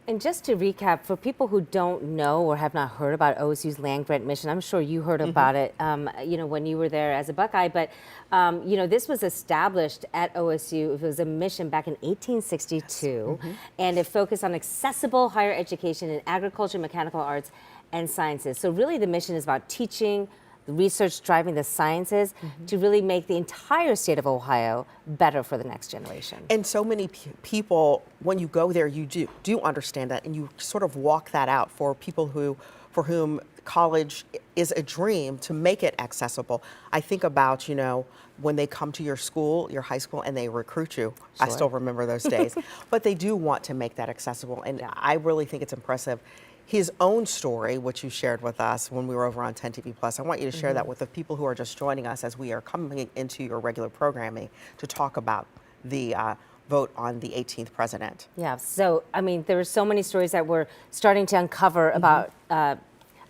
And just to recap, for people who don't know or have not heard about OSU's land grant mission, I'm sure you heard about it, when you were there as a Buckeye, but, this was established at OSU. It was a mission back in 1862, and it focused on accessible higher education in agriculture, mechanical arts, and sciences. So really the mission is about teaching, the research driving the sciences to really make the entire state of Ohio better for the next generation. And so many people, when you go there, you do understand that, and you sort of walk that out for people for whom college is a dream, to make it accessible. I think about, when they come to your school, your high school, and they recruit you. I still remember those days. But they do want to make that accessible, and I really think it's impressive. His own story, which you shared with us when we were over on 10 TV Plus, I want you to share that with the people who are just joining us as we are coming into your regular programming to talk about the vote on the 18th president. Yeah, so, there are so many stories that we're starting to uncover about,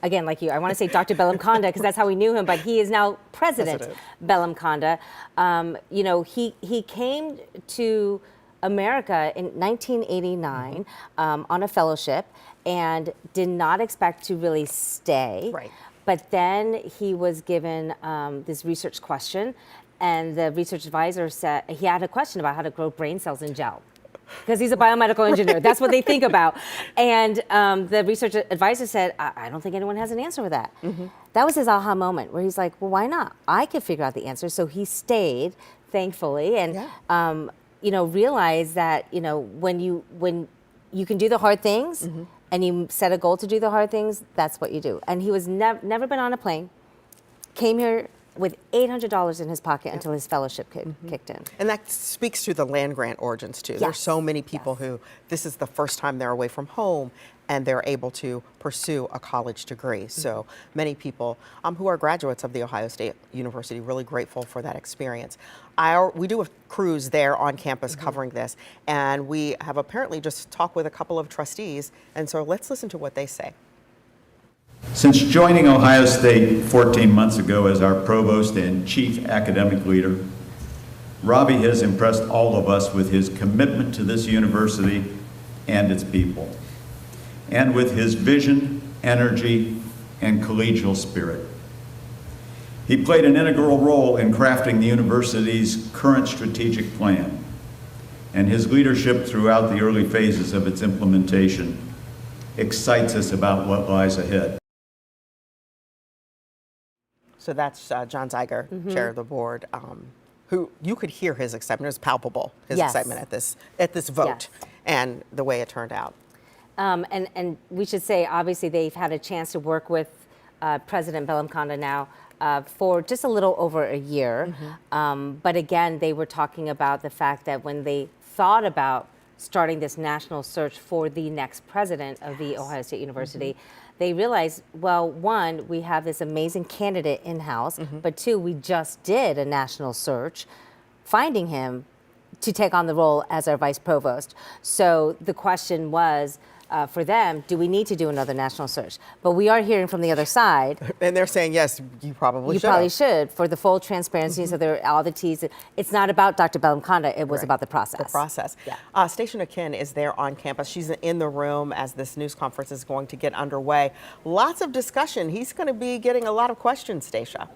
again, like you, I want to say Dr. Bellamkonda, because that's how we knew him, but he is now President Bellamkonda. He came to America in 1989 on a fellowship and did not expect to really stay. Right. But then he was given this research question, and the research advisor said he had a question about how to grow brain cells in gel, because he's a biomedical engineer. That's what they think about. And the research advisor said, I don't think anyone has an answer for that. That was his aha moment, where he's like, well, why not? I could figure out the answer. So he stayed, thankfully, and realized that when you can do the hard things and you set a goal to do the hard things, that's what you do. And he was never been on a plane, came here with $800 in his pocket until his fellowship kicked in. And that speaks to the land grant origins too. There's so many people who this is the first time they're away from home and they're able to pursue a college degree. So many people who are graduates of the Ohio State University really grateful for that experience. We do a cruise there on campus covering this, and we have apparently just talked with a couple of trustees, and so let's listen to what they say. Since joining Ohio State 14 months ago as our provost and chief academic leader, Ravi has impressed all of us with his commitment to this university and its people, and with his vision, energy, and collegial spirit. He played an integral role in crafting the university's current strategic plan, and his leadership throughout the early phases of its implementation excites us about what lies ahead. So that's John Zeiger, chair of the board, who you could hear his excitement. It was palpable, his excitement at this vote and the way it turned out. And we should say, obviously, they've had a chance to work with President Bellamkonda now for just a little over a year. But again, they were talking about the fact that when they thought about starting this national search for the next president of the Ohio State University, they realized, well, one, we have this amazing candidate in-house, but two, we just did a national search, finding him to take on the role as our vice provost. So the question was, for them, do we need to do another national search? But we are hearing from the other side. And they're saying, yes, you probably should. You probably should, for the full transparency, so there are all the T's. It's not about Dr. Bellamkonda, it was about the process. The process. Yeah. Stacia Ken is there on campus. She's in the room as this news conference is going to get underway. Lots of discussion. He's going to be getting a lot of questions, Stacia.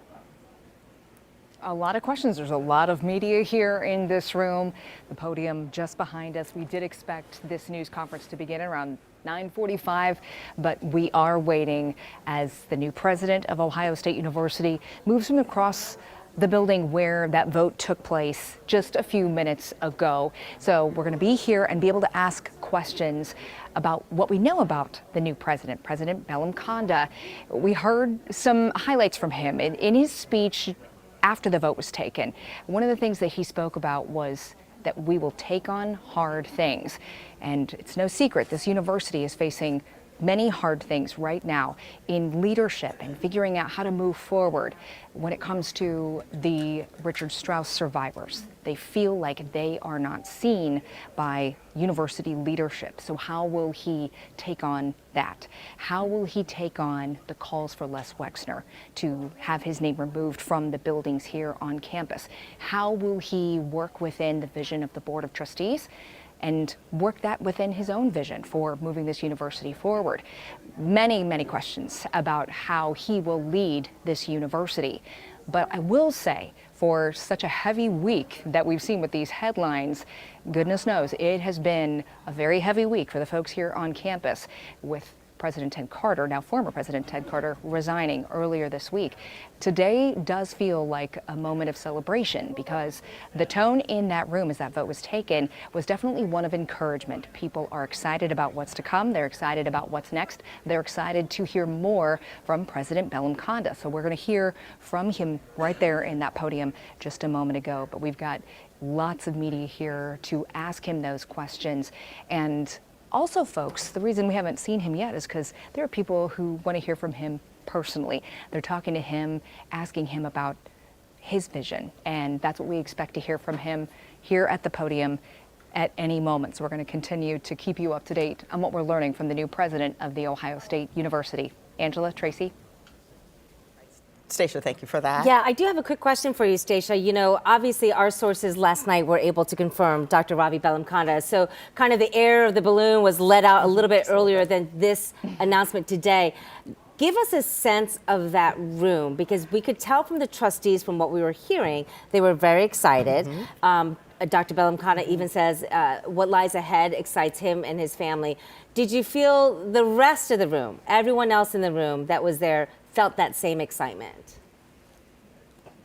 A lot of questions. There's a lot of media here in this room. The podium just behind us. We did expect this news conference to begin around 9:45, but we are waiting as the new president of Ohio State University moves from across the building where that vote took place just a few minutes ago. So we're going to be here and be able to ask questions about what we know about the new president, President Bellamkonda. We heard some highlights from him in his speech after the vote was taken. One of the things that he spoke about was that we will take on hard things. And it's no secret, this university is facing many hard things right now in leadership and figuring out how to move forward. When it comes to the Richard Strauss survivors, they feel like they are not seen by university leadership. So how will he take on that? How will he take on the calls for Les Wexner to have his name removed from the buildings here on campus? How will he work within the vision of the Board of Trustees and work that within his own vision for moving this university forward? Many, many questions about how he will lead this university. But I will say, for such a heavy week that we've seen with these headlines, goodness knows it has been a very heavy week for the folks here on campus, with President Ted Carter, now former President Ted Carter, resigning earlier this week. Today does feel like a moment of celebration because the tone in that room as that vote was taken was definitely one of encouragement. People are excited about what's to come. They're excited about what's next. They're excited to hear more from President Bellamkonda. So we're going to hear from him right there in that podium just a moment ago. But we've got lots of media here to ask him those questions. And also, folks, the reason we haven't seen him yet is because there are people who want to hear from him personally. They're talking to him, asking him about his vision, and that's what we expect to hear from him here at the podium at any moment. So we're going to continue to keep you up to date on what we're learning from the new president of the Ohio State University. Angela, Tracy. Stacia, thank you for that. Yeah, I do have a quick question for you, Stacia. You know, obviously our sources last night were able to confirm Dr. Ravi Bellamkonda. So kind of the air of the balloon was let out a little bit earlier than this announcement today. Give us a sense of that room, because we could tell from the trustees, from what we were hearing, they were very excited. Dr. Bellamkonda even says what lies ahead excites him and his family. Did you feel the rest of the room, everyone else in the room that was there, felt that same excitement?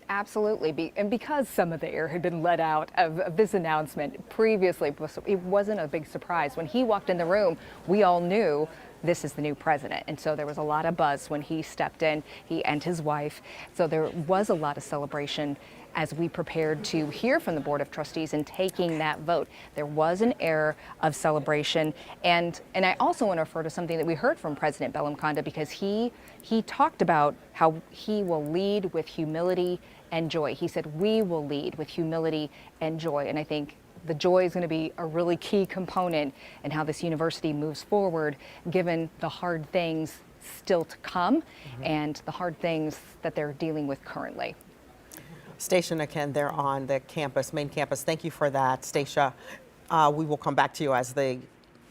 Absolutely, and because some of the air had been let out of this announcement previously, it wasn't a big surprise. When he walked in the room, we all knew this is the new president. And so there was a lot of buzz when he stepped in, he and his wife. So there was a lot of celebration as we prepared to hear from the Board of Trustees in taking that vote. There was an air of celebration. And I also want to refer to something that we heard from President Bellamkonda, because he talked about how he will lead with humility and joy. He said, we will lead with humility and joy. And I think the joy is going to be a really key component in how this university moves forward, given the hard things still to come and the hard things that they're dealing with currently. Stacia Ken, they're on the campus, main campus. Thank you for that, Stacia. We will come back to you as the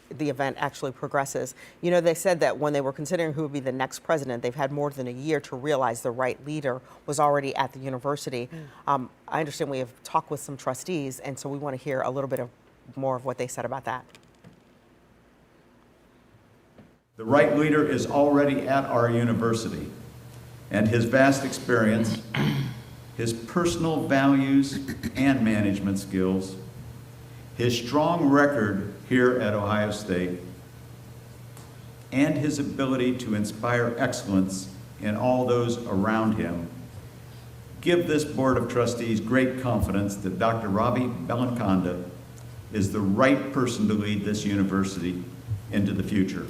event actually progresses. You know, they said that when they were considering who would be the next president, they've had more than a year to realize the right leader was already at the university. I understand we have talked with some trustees, and so we want to hear a little bit more of what they said about that. The right leader is already at our university, and his vast experience, his personal values and management skills, his strong record here at Ohio State, and his ability to inspire excellence in all those around him give this Board of Trustees great confidence that Dr. Ravi Bellamkonda is the right person to lead this university into the future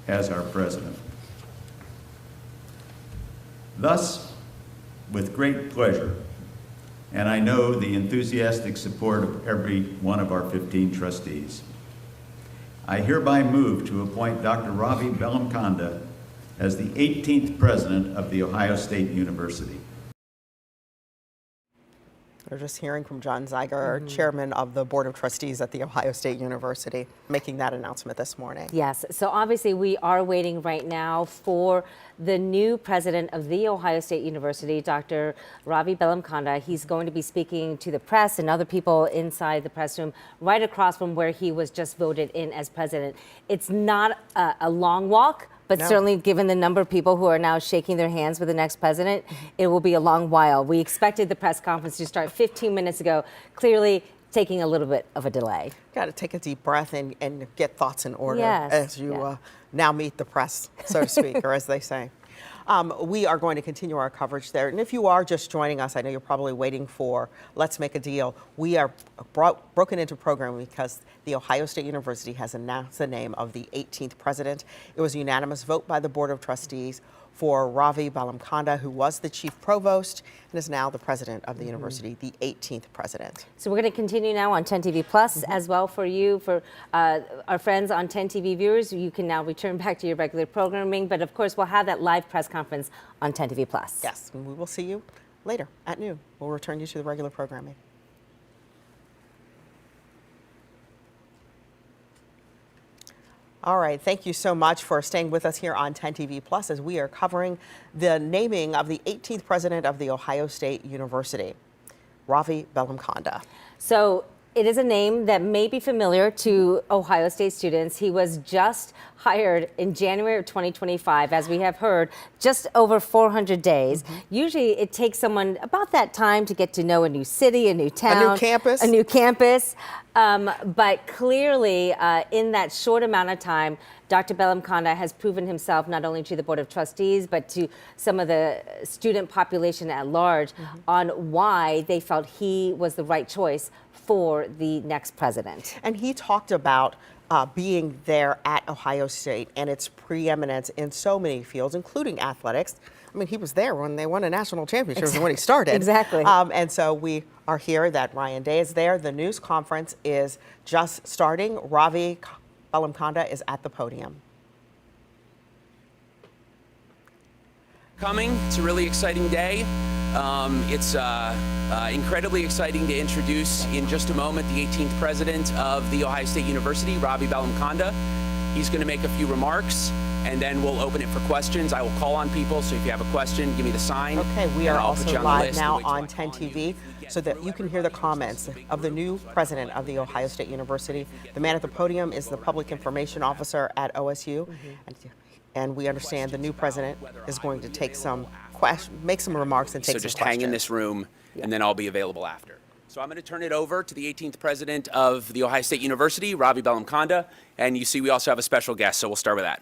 as our president. Thus, with great pleasure, and I know the enthusiastic support of every one of our 15 trustees, I hereby move to appoint Dr. Ravi Bellamkonda as the 18th president of The Ohio State University. We're just hearing from John Zeiger, chairman of the Board of Trustees at The Ohio State University, making that announcement this morning. Yes, so obviously we are waiting right now for the new president of The Ohio State University, Dr. Ravi Bellamkonda. He's going to be speaking to the press and other people inside the press room right across from where he was just voted in as president. It's not a long walk, but certainly given the number of people who are now shaking their hands with the next president, it will be a long while. We expected the press conference to start 15 minutes ago, clearly taking a little bit of a delay. Got to take a deep breath and get thoughts in order Yes. as you now meet the press, so to speak, or as they say. We are going to continue our coverage there. And if you are just joining us, I know you're probably waiting for Let's Make a Deal. We are broken into programming because The Ohio State University has announced the name of the 18th president. It was a unanimous vote by the Board of Trustees for Ravi Bellamkonda, who was the chief provost and is now the president of the university, the 18th president. So we're going to continue now on 10 TV Plus as well for you, for our friends on 10 TV viewers. You can now return back to your regular programming, but of course we'll have that live press conference on 10 TV Plus. Yes, and we will see you later at noon. We'll return you to the regular programming. All right, thank you so much for staying with us here on 10 TV Plus as we are covering the naming of the 18th president of The Ohio State University, Ravi Bellamkonda. So it is a name that may be familiar to Ohio State students. He was just hired in January of 2025, as we have heard, just over 400 days. Usually it takes someone about that time to get to know a new city, a new town. A new campus. A new campus. But clearly, in that short amount of time, Dr. Bellamkonda has proven himself not only to the Board of Trustees, but to some of the student population at large on why they felt he was the right choice for the next president. And he talked about being there at Ohio State and its preeminence in so many fields, including athletics. I mean, he was there when they won a national championship when he started. Exactly. And so we are here that Ryan Day is there. The news conference is just starting. Ravi Bellamkonda is at the podium. Coming. It's a really exciting day. It's incredibly exciting to introduce in just a moment the 18th president of The Ohio State University, Ravi Bellamkonda. He's going to make a few remarks, and then we'll open it for questions. I will call on people, so if you have a question, give me the sign. Okay, we are also live live now on 10 TV so that you can hear the comments of the new president of The Ohio State University. The man at the podium is the public information officer at OSU. And we understand the new president is going to take some make some remarks and take some questions. So just hang in this room, and then I'll be available after. So I'm going to turn it over to the 18th president of The Ohio State University, Ravi Bellamkonda. And you see we also have a special guest, so we'll start with that.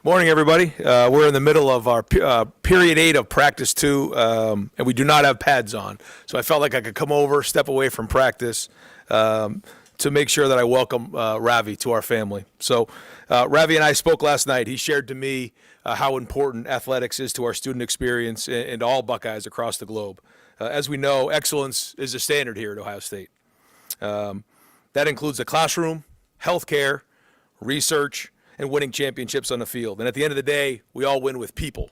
Morning, everybody. We're in the middle of our period 8 of practice 2, and we do not have pads on. So I felt like I could come over, step away from practice, to make sure that I welcome Ravi to our family. So Ravi and I spoke last night. He shared to me how important athletics is to our student experience and all Buckeyes across the globe. As we know, excellence is a standard here at Ohio State. That includes the classroom, healthcare, research, and winning championships on the field. And at the end of the day, we all win with people.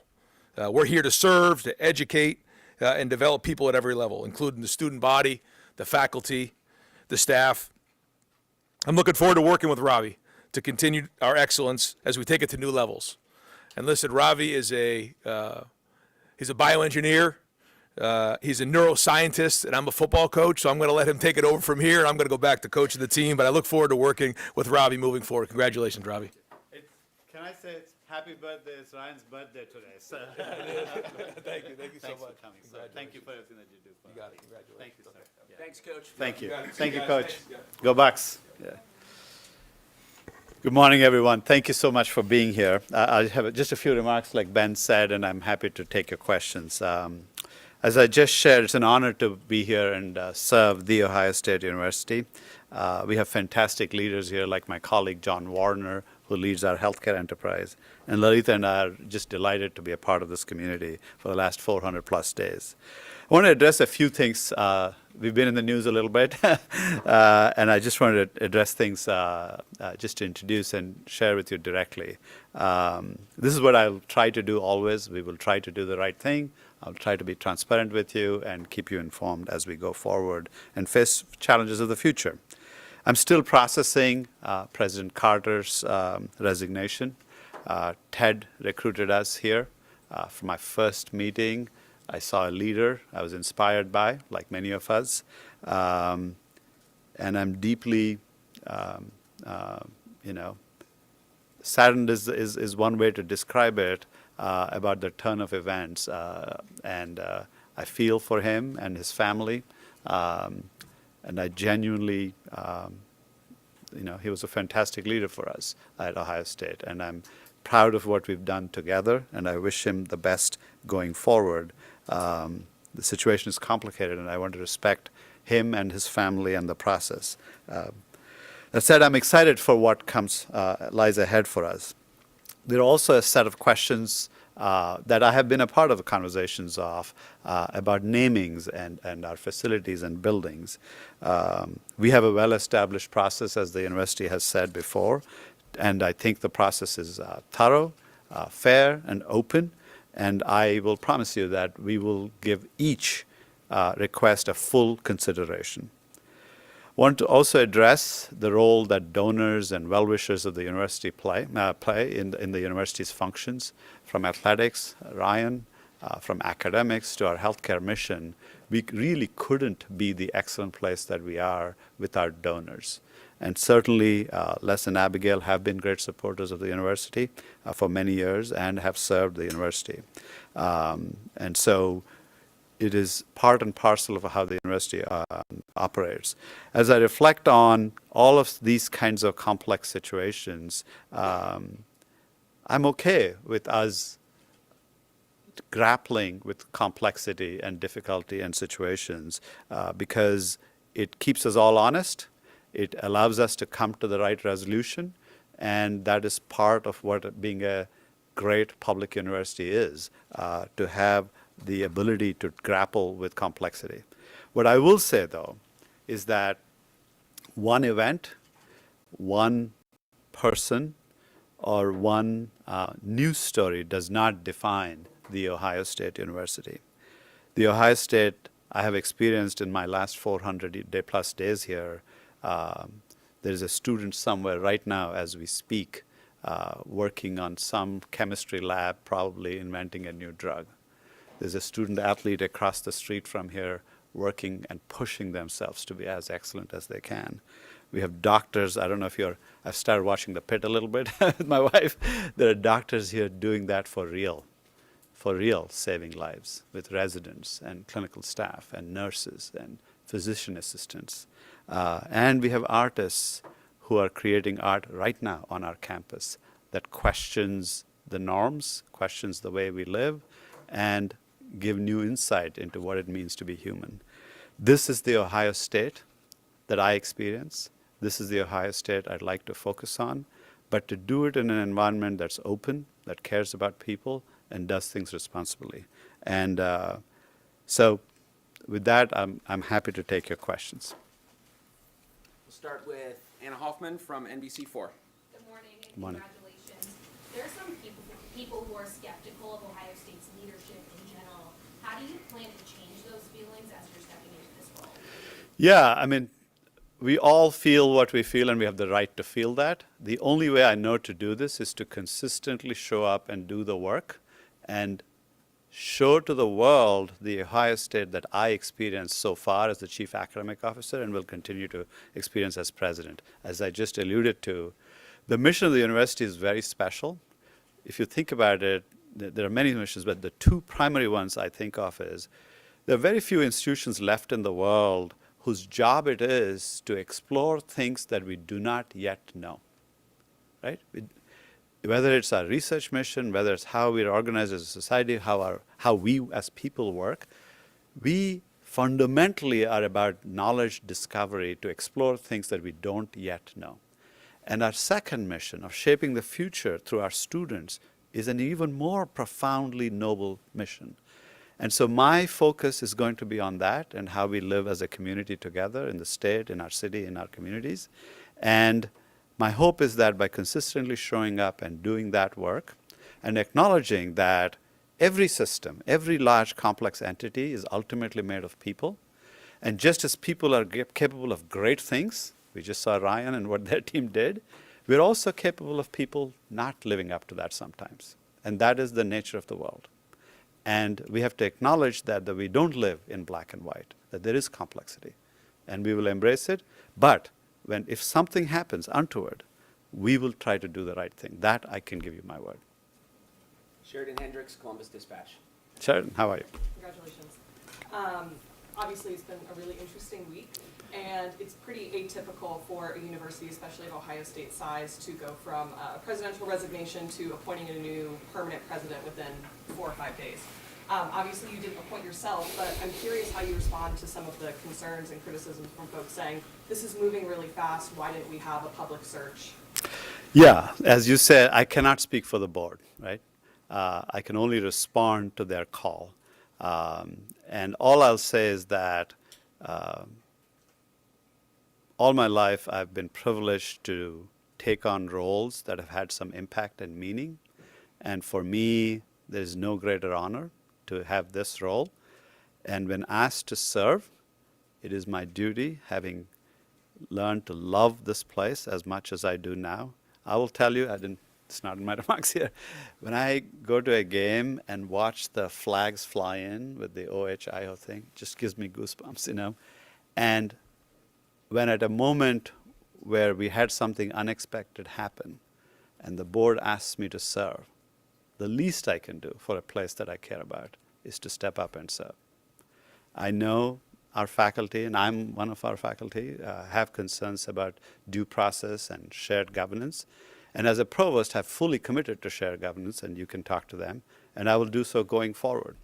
We're here to serve, to educate, and develop people at every level, including the student body, the faculty, the staff. I'm looking forward to working with Ravi to continue our excellence as we take it to new levels. And listen, Ravi is he's a bioengineer. He's a neuroscientist, and I'm a football coach, so I'm going to let him take it over from here, and I'm going to go back to coaching the team. But I look forward to working with Ravi moving forward. Congratulations, Ravi. Can I say it's happy birthday? It's Ryan's birthday today. So. Thank you so Thanks much. for coming. So thank you for everything that you do. You got it. Congratulations. Thank you, sir. Yeah. Thanks, Coach. Thank you. got it. Thank you, Guys, Coach. thanks. Yeah. Go Bucks. Yeah. Good morning, everyone. Thank you so much for being here. I have just a few remarks, like Ben said, and I'm happy to take your questions. As I just shared, it's an honor to be here and serve The Ohio State University. We have fantastic leaders here, like my colleague John Warner, who leads our healthcare enterprise. And Lalita and I are just delighted to be a part of this community for the last 400 plus days. I want to address a few things. We've been in the news a little bit, and I just wanted to address things just to introduce and share with you directly. This is what I'll try to do always. We will try to do the right thing. I'll try to be transparent with you and keep you informed as we go forward and face challenges of the future. I'm still processing President Carter's resignation. Ted recruited us here for my first meeting. I saw a leader I was inspired by, like many of us, and I'm deeply, saddened is one way to describe it about the turn of events, and I feel for him and his family, and I genuinely, he was a fantastic leader for us at Ohio State, and I'm proud of what we've done together, and I wish him the best going forward. The situation is complicated, and I want to respect him and his family and the process. That said, I'm excited for what lies ahead for us. There are also a set of questions that I have been a part of the conversations of about namings and our facilities and buildings. We have a well-established process, as the university has said before, and I think the process is thorough, fair, and open. And I will promise you that we will give each request a full consideration. I want to also address the role that donors and well-wishers of the university play in the university's functions, from athletics, Ryan, from academics to our healthcare mission. We really couldn't be the excellent place that we are with our donors. And certainly, Les and Abigail have been great supporters of the university for many years and have served the university. And so it is part and parcel of how the university operates. As I reflect on all of these kinds of complex situations, I'm okay with us grappling with complexity and difficulty and situations because it keeps us all honest. It allows us to come to the right resolution, and that is part of what being a great public university is, to have the ability to grapple with complexity. What I will say, though, is that one event, one person, or one news story does not define the Ohio State University. The Ohio State I have experienced in my last 400+ days here. There's a student somewhere right now as we speak working on some chemistry lab, probably inventing a new drug. There's a student athlete across the street from here working and pushing themselves to be as excellent as they can. We have doctors, I don't know if I've started watching The Pit a little bit with my wife. There are doctors here doing that for real, saving lives with residents and clinical staff and nurses and physician assistants. And we have artists who are creating art right now on our campus that questions the norms, questions the way we live, and give new insight into what it means to be human. This is the Ohio State that I experience. This is the Ohio State I'd like to focus on, but to do it in an environment that's open, that cares about people, and does things responsibly. And so with that, I'm happy to take your questions. We'll start with Anna Hoffman from NBC4. Good morning and Morning. congratulations. There are some people who are skeptical of Ohio State's leadership in general. How do you plan to change those feelings as you're stepping into this role? Yeah, I mean, we all feel what we feel, and we have the right to feel that. The only way I know to do this is to consistently show up and do the work and show to the world the Ohio State that I experienced so far as the chief academic officer and will continue to experience as president. As I just alluded to, the mission of the university is very special. If you think about it, there are many missions, but the two primary ones I think of is there are very few institutions left in the world whose job it is to explore things that we do not yet know. right? Whether it's our research mission, whether it's how we're organized as a society, how we as people work, we fundamentally are about knowledge discovery to explore things that we don't yet know. And our second mission of shaping the future through our students is an even more profoundly noble mission. And so my focus is going to be on that and how we live as a community together in the state, in our city, in our communities. And my hope is that by consistently showing up and doing that work and acknowledging that every system, every large complex entity is ultimately made of people. And just as people are capable of great things, we just saw Ryan and what their team did, we're also capable of people not living up to that sometimes. And that is the nature of the world. And we have to acknowledge that we don't live in black and white, that there is complexity. And we will embrace it. But if something happens untoward, we will try to do the right thing. That I can give you my word. Sheridan Hendricks, Columbus Dispatch. Sheridan, how are you? Congratulations. Obviously, it's been a really interesting week, and it's pretty atypical for a university, especially of Ohio State size, to go from a presidential resignation to appointing a new permanent president within 4 or 5 days. Obviously, you didn't appoint yourself, but I'm curious how you respond to some of the concerns and criticisms from folks saying, this is moving really fast, why didn't we have a public search? Yeah, as you said, I cannot speak for the board, right? I can only respond to their call. And all I'll say is that all my life I've been privileged to take on roles that have had some impact and meaning. And for me, there's no greater honor to have this role. And when asked to serve, it is my duty, having learned to love this place as much as I do now. I will tell you, it's not in my remarks here, when I go to a game and watch the flags fly in with the OHIO thing, it just gives me goosebumps, you know. And when at a moment where we had something unexpected happen and the board asks me to serve, the least I can do for a place that I care about is to step up and serve. I know our faculty, and I'm one of our faculty, have concerns about due process and shared governance. And as a provost, have fully committed to shared governance, and you can talk to them, and I will do so going forward.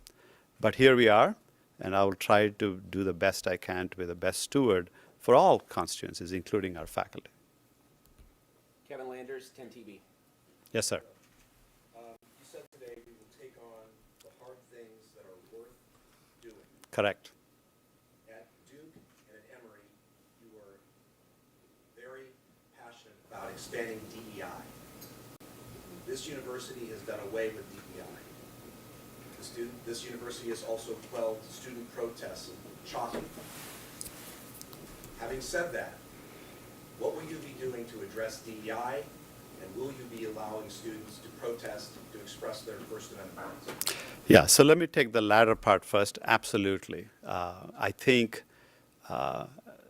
But here we are, and I will try to do the best I can to be the best steward for all constituencies, including our faculty. Kevin Landers, 10TV. Yes, sir. You said today we will take on the hard things that are worth doing. Correct. At Duke and at Emory, you were very passionate about expanding DEI. This university has done away with DEI. This university has also quelled student protests and chalking. Having said that, what will you be doing to address DEI, and will you be allowing students to protest, to express their First Amendment rights? Yeah, so let me take the latter part first. Absolutely. I think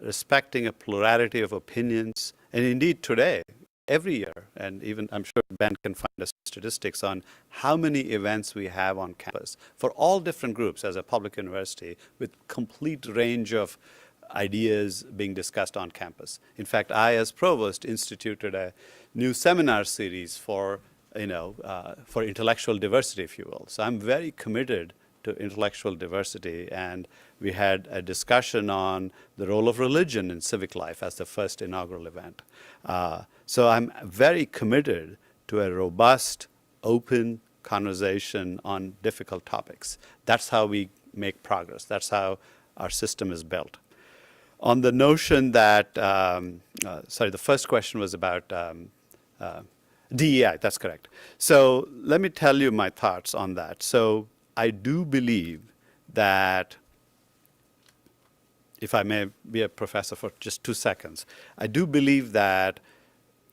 respecting a plurality of opinions, and indeed today, every year, and even I'm sure Ben can find us statistics on how many events we have on campus for all different groups as a public university with complete range of ideas being discussed on campus. In fact, I, as provost, instituted a new seminar series for, for intellectual diversity, if you will. So I'm very committed to intellectual diversity, and we had a discussion on the role of religion in civic life as the first inaugural event. So I'm very committed to a robust, open conversation on difficult topics. That's how we make progress. That's how our system is built. On the notion that, the first question was about DEI, that's correct. So let me tell you my thoughts on that. So I do believe that, if I may be a professor for just 2 seconds, I do believe that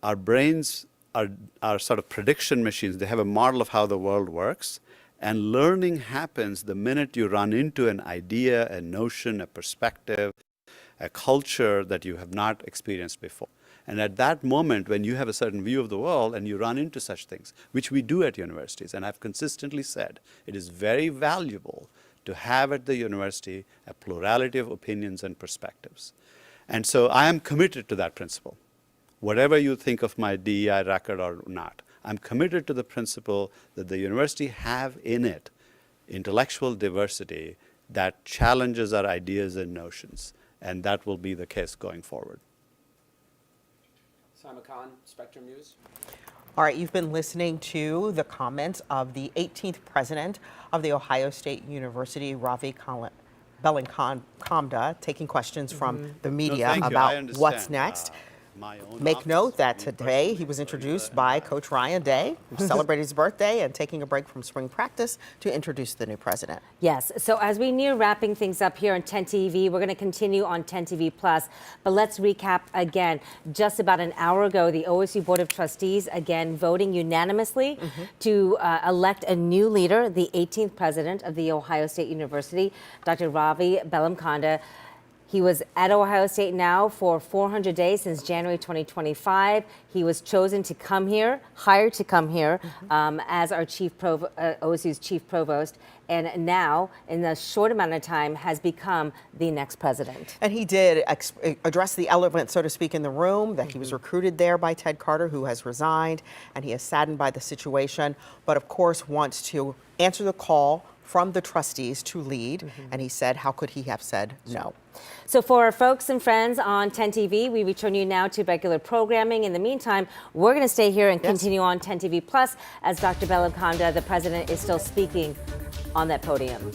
our brains are sort of prediction machines. They have a model of how the world works, and learning happens the minute you run into an idea, a notion, a perspective, a culture that you have not experienced before. And at that moment, when you have a certain view of the world and you run into such things, which we do at universities, and I've consistently said, it is very valuable to have at the university a plurality of opinions and perspectives. And so I am committed to that principle. whatever you think of my DEI record or not. I'm committed to the principle that the university have in it intellectual diversity that challenges our ideas and notions, and that will be the case going forward. Simon Khan, Spectrum News. All right, you've been listening to the comments of the 18th president of the Ohio State University, Ravi Bellamkonda, taking questions from the media thank you. I about understand. what's next. My own Make office, note that me today personally, he was so introduced you by Coach Ryan Day, who celebrated his birthday and taking a break from spring practice to introduce the new president. Yes, so as we near wrapping things up here on 10 TV, we're going to continue on 10 TV Plus, but let's recap again. Just about an hour ago, the OSU Board of Trustees again voting unanimously to elect a new leader, the 18th president of the Ohio State University, Dr. Ravi Bellamkonda. He was at Ohio State now for 400 days since January 2025. He was chosen to come here, hired to come here as our OSU's chief provost, and now, in a short amount of time, has become the next president. And he did address the elephant, so to speak, in the room, that he was recruited there by Ted Carter, who has resigned, and he is saddened by the situation, but of course wants to answer the call from the trustees to lead, and he said, how could he have said no? So for our folks and friends on 10 TV, we return you now to regular programming. In the meantime, we're going to stay here and continue on 10 TV Plus as Dr. Bellamkonda, the president, is still speaking on that podium.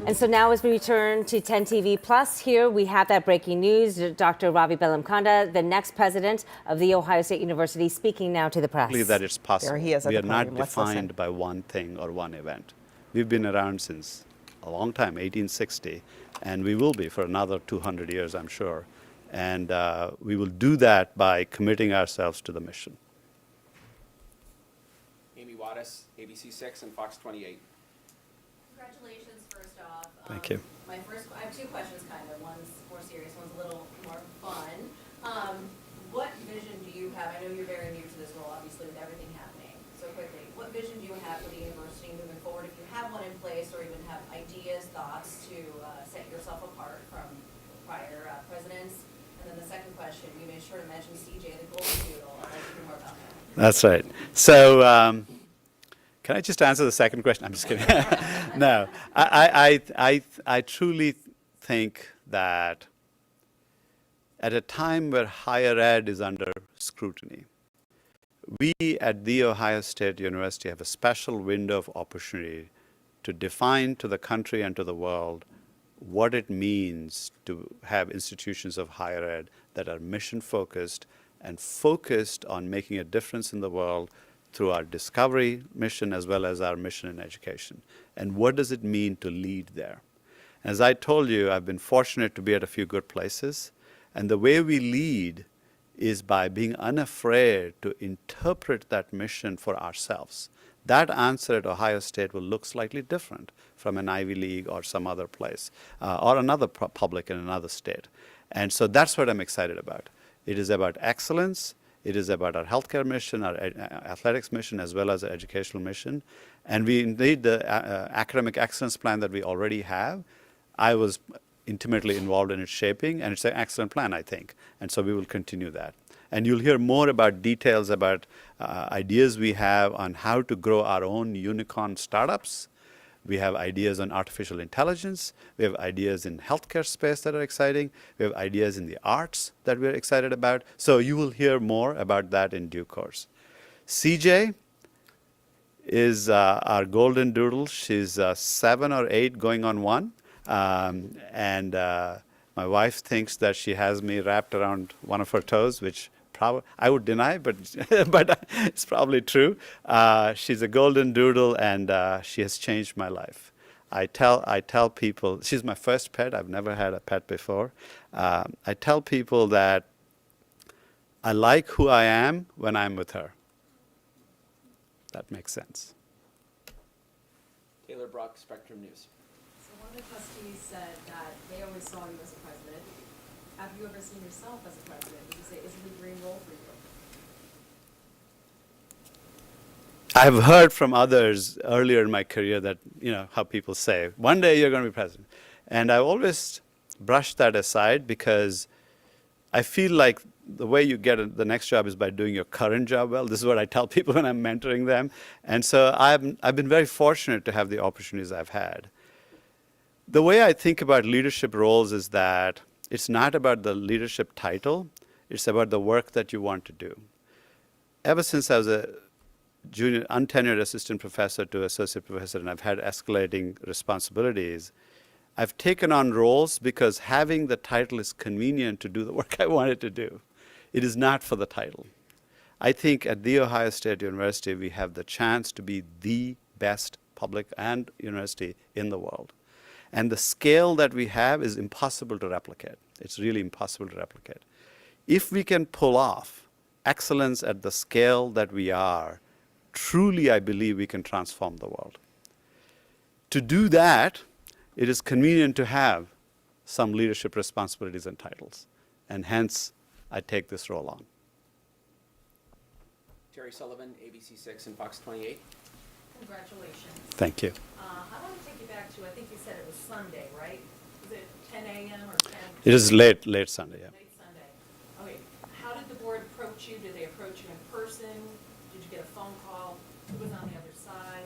And so now as we return to 10 TV Plus, here we have that breaking news. Dr. Ravi Bellamkonda, the next president of The Ohio State University, speaking now to the press. I believe that it's possible. There he is at we the are not podium. Let's listen. defined by one thing or one event. We've been around since a long time, 1860, and we will be for another 200 years, I'm sure. And we will do that by committing ourselves to the mission. Amy Wattis, ABC 6 and Fox 28. Congratulations, first off. Thank you. I have two questions, kind of. One's more serious, one's a little more fun. What vision do you have? I know you're very new to this role, obviously, with everything happening so quickly. What vision do you have for the university moving forward? If you have one in place, or even have ideas, thoughts to set yourself apart from prior presidents? And then the second question, you made sure to mention CJ, the golden doodle. I'd like to hear more about that. That's right. So can I just answer the second question? I'm just kidding. No, I truly think that at a time where higher ed is under scrutiny, we at The Ohio State University have a special window of opportunity to define to the country and to the world what it means to have institutions of higher ed that are mission-focused and focused on making a difference in the world through our discovery mission as well as our mission in education. And what does it mean to lead there? As I told you, I've been fortunate to be at a few good places, and the way we lead is by being unafraid to interpret that mission for ourselves. That answer at Ohio State will look slightly different from an Ivy League or some other place, or another public in another state. And so that's what I'm excited about. It is about excellence. It is about our healthcare mission, our athletics mission, as well as our educational mission. And we need the academic excellence plan that we already have. I was intimately involved in its shaping, and it's an excellent plan, I think. And so we will continue that. And you'll hear more about details about ideas we have on how to grow our own unicorn startups. We have ideas on artificial intelligence. We have ideas in healthcare space that are exciting. We have ideas in the arts that we're excited about. So you will hear more about that in due course. CJ is our golden doodle. She's 7 or 8 going on 1. And my wife thinks that she has me wrapped around one of her toes, which I would deny, but but it's probably true. She's a golden doodle, and she has changed my life. I tell people, she's my first pet. I've never had a pet before. I tell people that I like who I am when I'm with her. That makes sense. Taylor Brock, Spectrum News. So one of the trustees said that they always saw you as a president. Have you ever seen yourself as a president? Would you say, is it a dream role for you? I've heard from others earlier in my career that, how people say, one day you're going to be president. And I've always brush that aside because I feel like the way you get the next job is by doing your current job well. This is what I tell people when I'm mentoring them. And so I've been very fortunate to have the opportunities I've had. The way I think about leadership roles is that it's not about the leadership title, it's about the work that you want to do. Ever since I was a junior untenured assistant professor to associate professor, and I've had escalating responsibilities, I've taken on roles because having the title is convenient to do the work I wanted to do. It is not for the title. I think at The Ohio State University, we have the chance to be the best public and university in the world. And the scale that we have is impossible to replicate. It's really impossible to replicate. If we can pull off excellence at the scale that we are, truly I believe we can transform the world. To do that, it is convenient to have some leadership responsibilities and titles. And hence, I take this role on. Terry Sullivan, ABC6 and Fox 28. Congratulations. Thank you. I want to take you back to, I think you said it was Sunday, right? Was it 10 a.m. or 10? It is late Sunday, yeah. Late Sunday. Okay. How did the board approach you? Did they approach you in person? Did you get a phone call? Who was on the other side?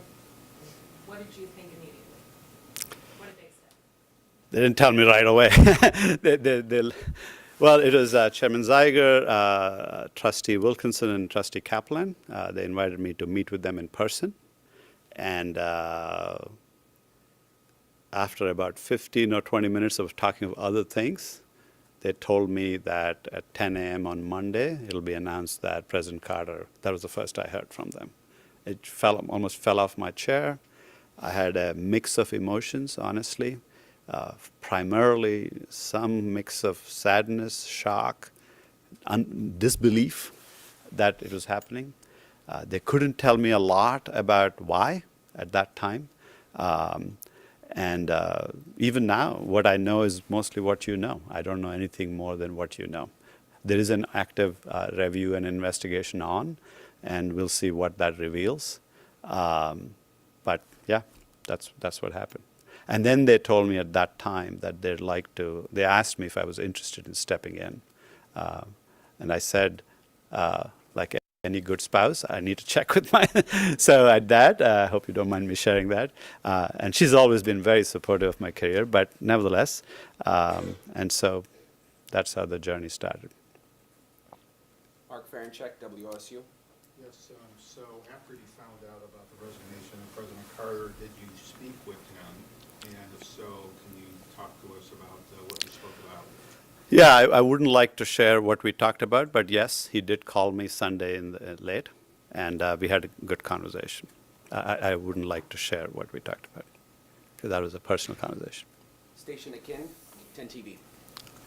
What did you think immediately? What did they say? They didn't tell me right away. Well, it was Chairman Zeiger, Trustee Wilkinson, and Trustee Kaplan. They invited me to meet with them in person. And after about 15 or 20 minutes of talking of other things, they told me that at 10 a.m. on Monday, it'll be announced that President Carter, that was the first I heard from them. It almost fell off my chair. I had a mix of emotions, honestly. Primarily some mix of sadness, shock, disbelief that it was happening. They couldn't tell me a lot about why at that time. And even now, what I know is mostly what you know. I don't know anything more than what you know. There is an active review and investigation on, and we'll see what that reveals. But yeah, that's what happened. And then they told me at that time that they asked me if I was interested in stepping in. And I said, like any good spouse, I need to check with my, so at that, I hope you don't mind me sharing that. And she's always been very supportive of my career, but nevertheless, and so that's how the journey started. Mark Ferenchek, WOSU. Yes, so after you found out about the resignation of President Carter, did you speak with him? And if so, can you talk to us about what you spoke about? Yeah, I wouldn't like to share what we talked about, but yes, he did call me Sunday late, and we had a good conversation. I wouldn't like to share what we talked about, because that was a personal conversation. Station Akin, 10 TV.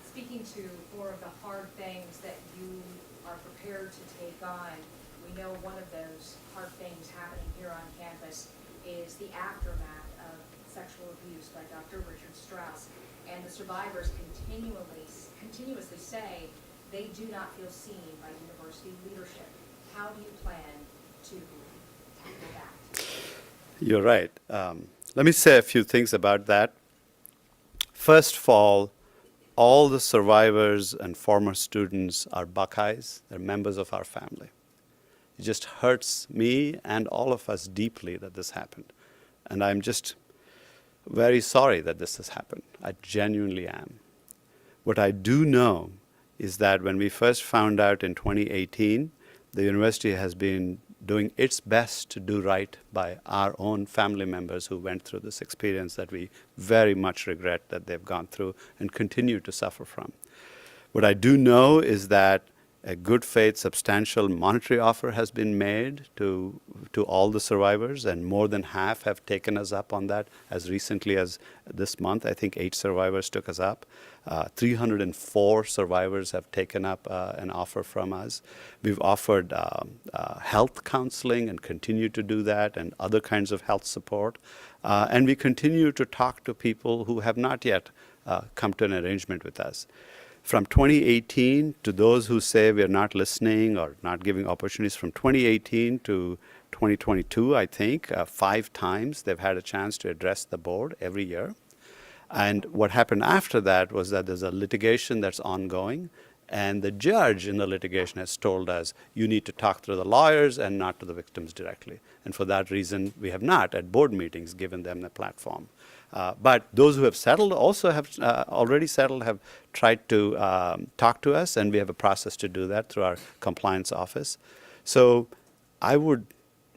Speaking to four of the hard things that you are prepared to take on, we know one of those hard things happening here on campus is the aftermath of sexual abuse by Dr. Richard Strauss, and the survivors continuously say they do not feel seen by university leadership. How do you plan to tackle that? You're right. Let me say a few things about that. First of all the survivors and former students are Buckeyes. They're members of our family. It just hurts me and all of us deeply that this happened. And I'm just very sorry that this has happened. I genuinely am. What I do know is that when we first found out in 2018, the university has been doing its best to do right by our own family members who went through this experience that we very much regret that they've gone through and continue to suffer from. What I do know is that a good faith substantial monetary offer has been made to all the survivors, and more than half have taken us up on that as recently as this month. I think 8 survivors took us up. 304 survivors have taken up an offer from us. We've offered health counseling and continue to do that, and other kinds of health support. And we continue to talk to people who have not yet come to an arrangement with us. From 2018 to those who say we're not listening or not giving opportunities, from 2018 to 2022, I think, 5 times they've had a chance to address the board every year. And what happened after that was that there's a litigation that's ongoing, and the judge in the litigation has told us, you need to talk to the lawyers and not to the victims directly. And for that reason, we have not, at board meetings, given them the platform. But those who have settled also have already settled, have tried to talk to us, and we have a process to do that through our compliance office. So I would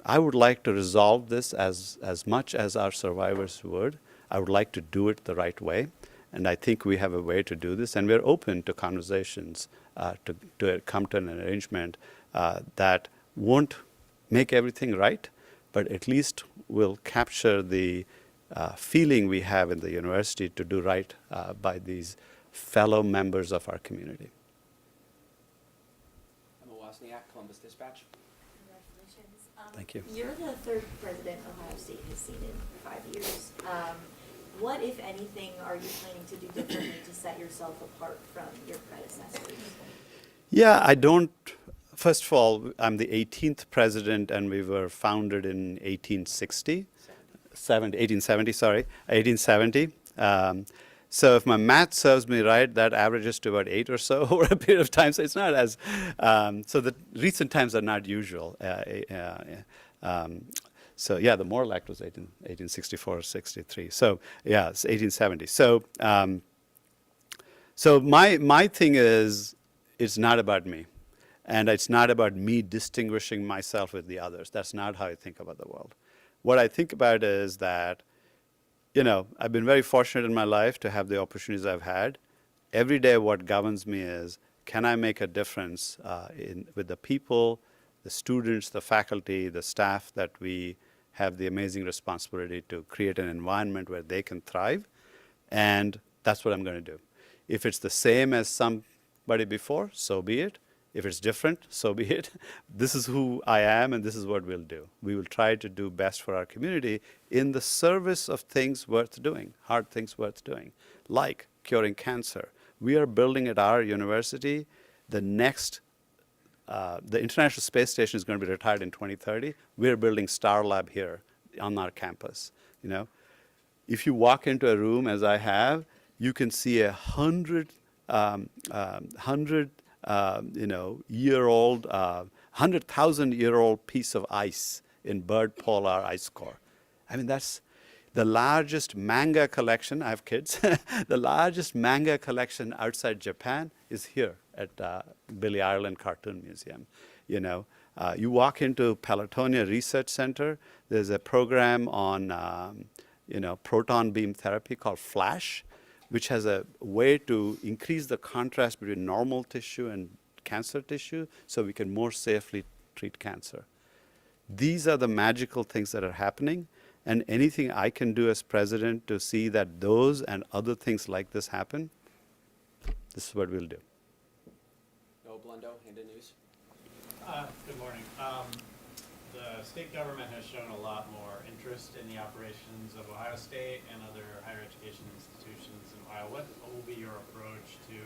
like to resolve this as much as our survivors would. I would like to do it the right way, and I think we have a way to do this, and we're open to conversations to come to an arrangement that won't make everything right, but at least will capture the feeling we have in the university to do right by these fellow members of our community. Emma Wozniak, Columbus Dispatch. Congratulations. Thank you. You're the third president Ohio State has seen in 5 years. What, if anything, are you planning to do differently to set yourself apart from your predecessors? Yeah, I don't. First of all, I'm the 18th president, and we were founded in 1870. So if my math serves me right, that averages to about 8 or so over a period of time. So it's not as, so the recent times are not usual. So yeah, the Moore Act was 1864 or 63. So yeah, it's 1870. So so my thing is, it's not about me. And it's not about me distinguishing myself with the others. That's not how I think about the world. What I think about is that, you know, I've been very fortunate in my life to have the opportunities I've had. Every day what governs me is, can I make a difference with the people, the students, the faculty, the staff that we have the amazing responsibility to create an environment where they can thrive, and that's what I'm going to do. If it's the same as somebody before, so be it. If it's different, so be it. This is who I am, and this is what we'll do. We will try to do best for our community in the service of things worth doing, hard things worth doing, like curing cancer. We are building at our university the next the International Space Station is going to be retired in 2030. We're building Star Lab here on our campus. You know, if you walk into a room, as I have, you can see 100 year-old, 100,000-year-old piece of ice in Bird Polar ice core. I mean, that's the largest manga collection. I have kids. The largest manga collection outside Japan is here at Billy Ireland Cartoon Museum. You know, you walk into Pelotonia Research Center. There's a program on proton beam therapy called FLASH, which has a way to increase the contrast between normal tissue and cancer tissue so we can more safely treat cancer. These are the magical things that are happening, and anything I can do as president to see that those and other things like this happen, this is what we'll do. Noah Blundo, Hinda News. Good morning. The state government has shown a lot more interest in the operations of Ohio State and other higher education institutions in Ohio. What will be your approach to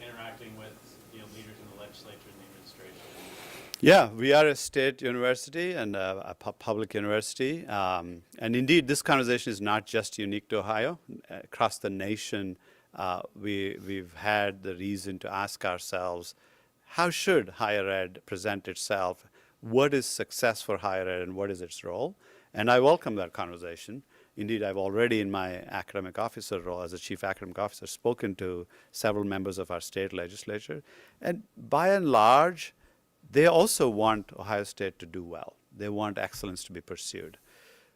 interacting with leaders in the legislature and the administration? Yeah, we are a state university and a public university. And indeed, this conversation is not just unique to Ohio. Across the nation, we've had the reason to ask ourselves, how should higher ed present itself? What is success for higher ed and what is its role? And I welcome that conversation. Indeed, I've already, in my academic officer role as a chief academic officer, spoken to several members of our state legislature. And by and large, they also want Ohio State to do well. They want excellence to be pursued.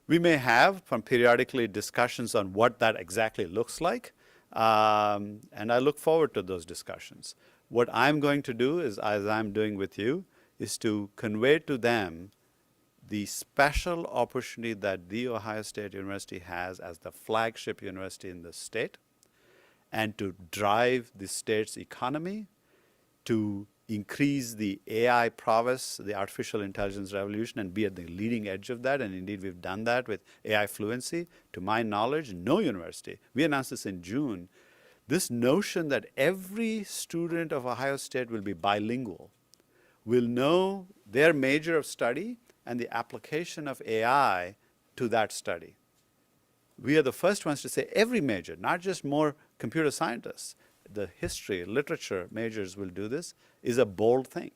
We may have periodically discussions on what that exactly looks like, and I look forward to those discussions. What I'm going to do is, as I'm doing with you, is to convey to them the special opportunity that The Ohio State University has as the flagship university in the state, and to drive the state's economy, to increase the AI prowess, the artificial intelligence revolution, and be at the leading edge of that. And indeed, we've done that with AI fluency. To my knowledge, no university, we announced this in June, this notion that every student of Ohio State will be bilingual, will know their major of study and the application of AI to that study. we are the first ones to say every major, not just more computer scientists, the history, literature majors will do this, is a bold thing.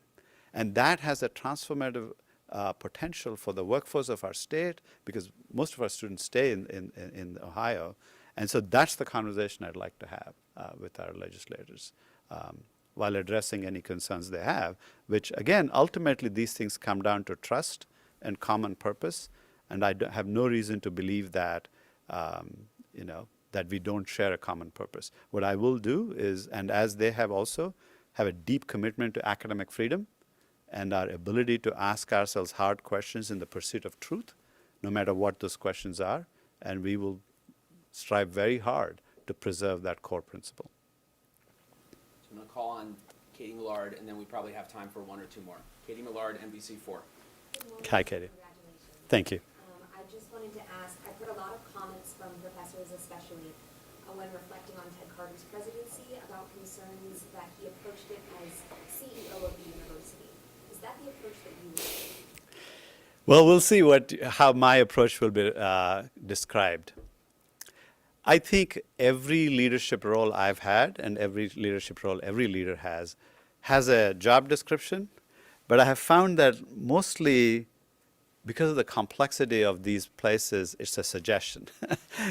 And that has a transformative potential for the workforce of our state, because most of our students stay in Ohio. And so that's the conversation I'd like to have with our legislators while addressing any concerns they have, which again, ultimately these things come down to trust and common purpose. And I have no reason to believe that, that we don't share a common purpose. What I will do is, and as they have also, have a deep commitment to academic freedom and our ability to ask ourselves hard questions in the pursuit of truth, no matter what those questions are, and we will strive very hard to preserve that core principle. So I'm going to call on Katie Millard, and then we probably have time for one or two more. Katie Millard, NBC4. Hi, Katie. Thank you. I just wanted to ask, I've heard a lot of comments from professors especially when reflecting on Ted Carter's presidency about concerns that he approached it as CEO of the university. Is that the approach that you would take? Well, we'll see how my approach will be described. I think every leadership role I've had and every leadership role every leader has a job description, but I have found that mostly because of the complexity of these places, it's a suggestion.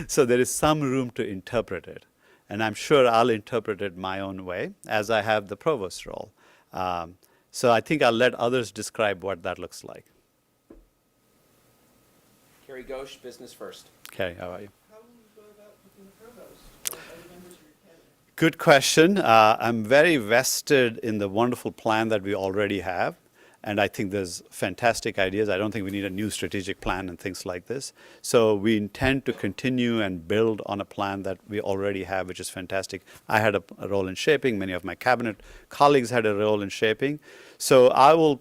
So there is some room to interpret it. And I'm sure I'll interpret it my own way, as I have the provost role. So I think I'll let others describe what that looks like. Carrie Ghosh, Business First. Carrie, how are you? How will you go about picking the provost or other members of your cabinet? Good question. I'm very vested in the wonderful plan that we already have. And I think there's fantastic ideas. I don't think we need a new strategic plan and things like this. So we intend to continue and build on a plan that we already have, which is fantastic. I had a role in shaping. Many of my cabinet colleagues had a role in shaping. So I will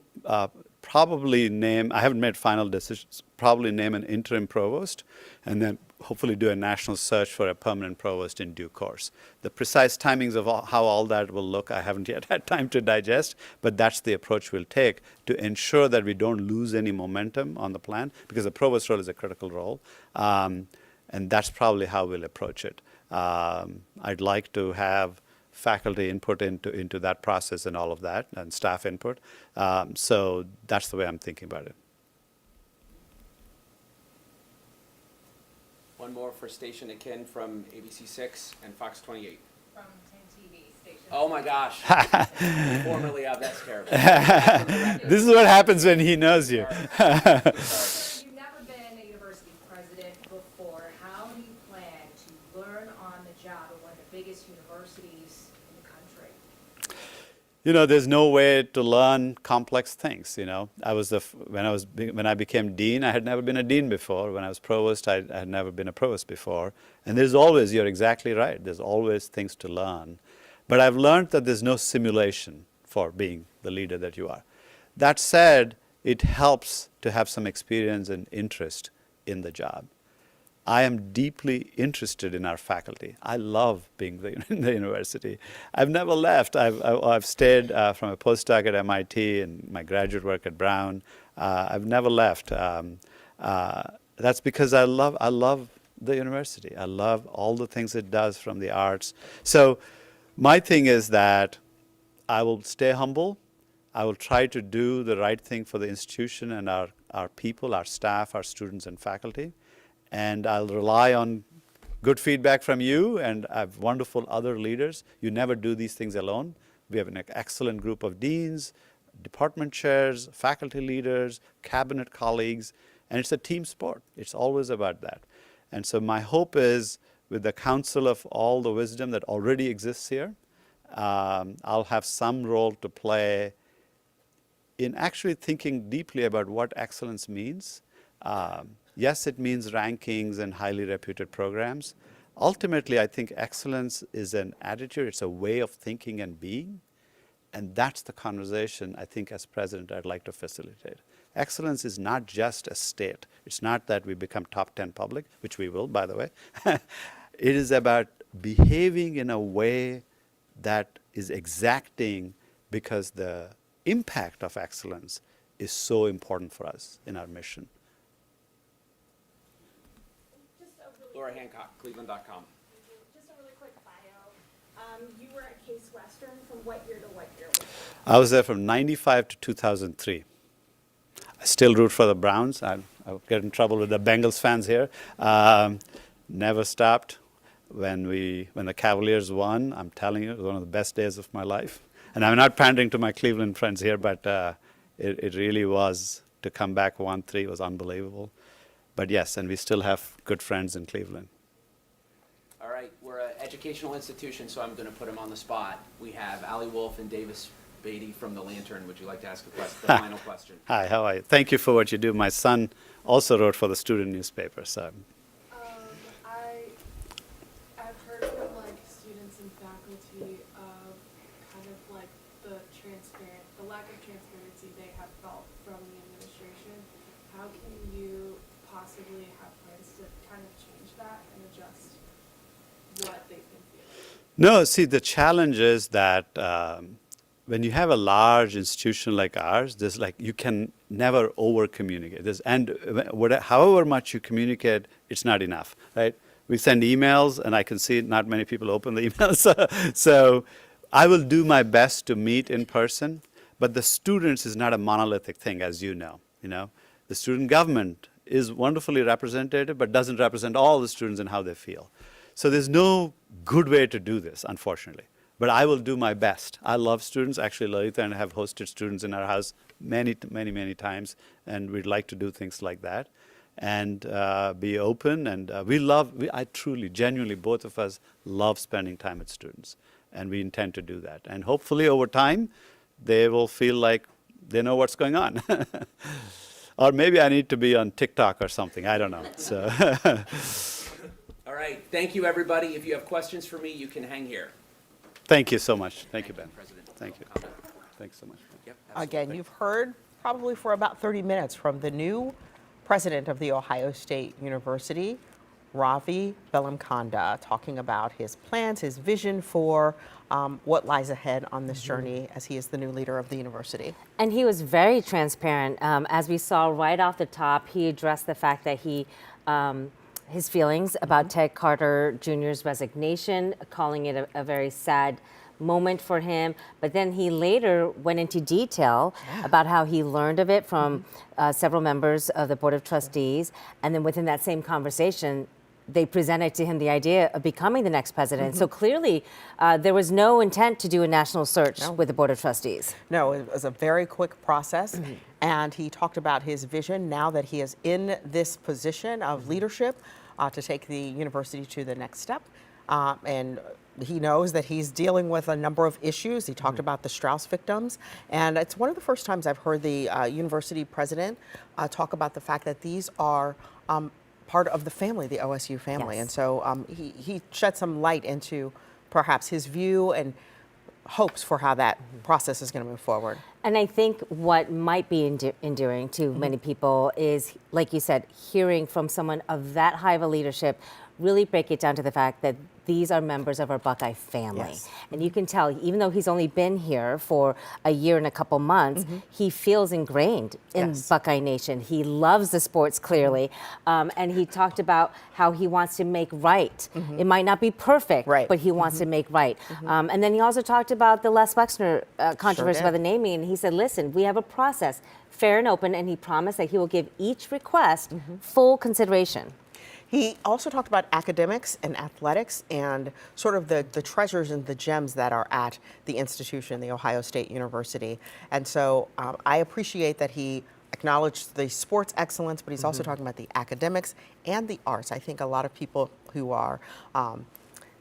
probably name, I haven't made final decisions, probably name an interim provost, and then hopefully do a national search for a permanent provost in due course. The precise timings of how all that will look, I haven't yet had time to digest, but that's the approach we'll take to ensure that we don't lose any momentum on the plan, because the provost role is a critical role, and that's probably how we'll approach it. I'd like to have faculty input into that process and all of that, and staff input. So that's the way I'm thinking about it. One more for station akin from ABC6 and Fox 28. From 10 TV station. Oh my gosh. Formerly, that's terrible. This is what happens when he knows you. You've never been a university president before. How do you plan to learn on the job at one of the biggest universities in the country? There's no way to learn complex things. When I became dean, I had never been a dean before. When I was provost, I had never been a provost before. And there's always, you're exactly right, there's always things to learn. But I've learned that there's no simulation for being the leader that you are. That said, it helps to have some experience and interest in the job. I am deeply interested in our faculty. I love being in the university. I've never left. I've stayed from a postdoc at MIT and my graduate work at Brown. I've never left. That's because I love the university. I love all the things it does, from the arts. So my thing is that I will stay humble. I will try to do the right thing for the institution and our people, our staff, our students and faculty. And I'll rely on good feedback from you, and I have wonderful other leaders. You never do these things alone. We have an excellent group of deans, department chairs, faculty leaders, cabinet colleagues, and it's a team sport. It's always about that. And so my hope is, with the counsel of all the wisdom that already exists here, I'll have some role to play in actually thinking deeply about what excellence means. Yes, it means rankings and highly reputed programs. Ultimately, I think excellence is an attitude. It's a way of thinking and being. And that's the conversation, I think, as president, I'd like to facilitate. Excellence is not just a state. It's not that we become top 10 public, which we will, by the way. It is about behaving in a way that is exacting, because the impact of excellence is so important for us in our mission. Just a really Laura Hancock, cleveland.com. Just a really quick bio. You were at Case Western from what year to what year? I was there from 95 to 2003. I still root for the Browns. I'll get in trouble with the Bengals fans here. Never stopped. When the Cavaliers won, I'm telling you, it was one of the best days of my life. And I'm not pandering to my Cleveland friends here, but it really was. To come back 1-3 was unbelievable. But yes, and we still have good friends in Cleveland. All right, we're an educational institution, so I'm going to put them on the spot. We have Ali Wolf and Davis Beatty from The Lantern. Would you like to ask the final question? Hi, how are you? Thank you for what you do. My son also wrote for the student newspaper. So. I've heard from like students and faculty of kind of like the lack of transparency they have felt from the administration. How can you possibly have plans to kind of change that and adjust what they've been feeling? No, see, the challenge is that when you have a large institution like ours, there's like you can never over communicate. However much you communicate, it's not enough, right? We send emails, and I can see not many people open the emails. So I will do my best to meet in person, but the students is not a monolithic thing, as you know. The student government is wonderfully representative, but doesn't represent all the students and how they feel. So there's no good way to do this, unfortunately. But I will do my best. I love students. Actually, Lalita and I have hosted students in our house many times, and we'd like to do things like that. And be open, and I truly, genuinely, both of us love spending time with students, and we intend to do that. And hopefully over time, they will feel like they know what's going on. Or maybe I need to be on TikTok or something, I don't know. So. All right, thank you, everybody. If you have questions for me, you can hang here. Thank you so much. Thank you, Ben. President. Thank you. Thanks so much. Yep, Again, you've heard probably for about 30 minutes from the new president of The Ohio State University, Ravi Bellamkonda, talking about his plans, his vision for what lies ahead on this journey as he is the new leader of the university. And he was very transparent. As we saw right off the top, he addressed the fact that his feelings about Ted Carter Jr.'s resignation, calling it a very sad moment for him. But then he later went into detail about how he learned of it from several members of the Board of Trustees. And then within that same conversation, they presented to him the idea of becoming the next president. So clearly, there was no intent to do a national search with the Board of Trustees. No, it was a very quick process. And he talked about his vision now that he is in this position of leadership to take the university to the next step. And he knows that he's dealing with a number of issues. He talked about the Strauss victims. And it's one of the first times I've heard the university president talk about the fact that these are part of the family, the OSU family. And so he shed some light into perhaps his view and hopes for how that process is going to move forward. And I think what might be endearing to many people is, like you said, hearing from someone of that high of a leadership really break it down to the fact that these are members of our Buckeye family. And you can tell, even though he's only been here for a year and a couple months, he feels ingrained in Buckeye Nation. He loves the sports, clearly. And he talked about how he wants to make right. It might not be perfect, but he wants to make right. And then he also talked about the Les Wexner controversy about the naming. And he said, listen, we have a process, fair and open, and he promised that he will give each request full consideration. He also talked about academics and athletics and sort of the treasures and the gems that are at the institution, the Ohio State University. And so I appreciate that he acknowledged the sports excellence, but he's also talking about the academics and the arts. I think a lot of people who are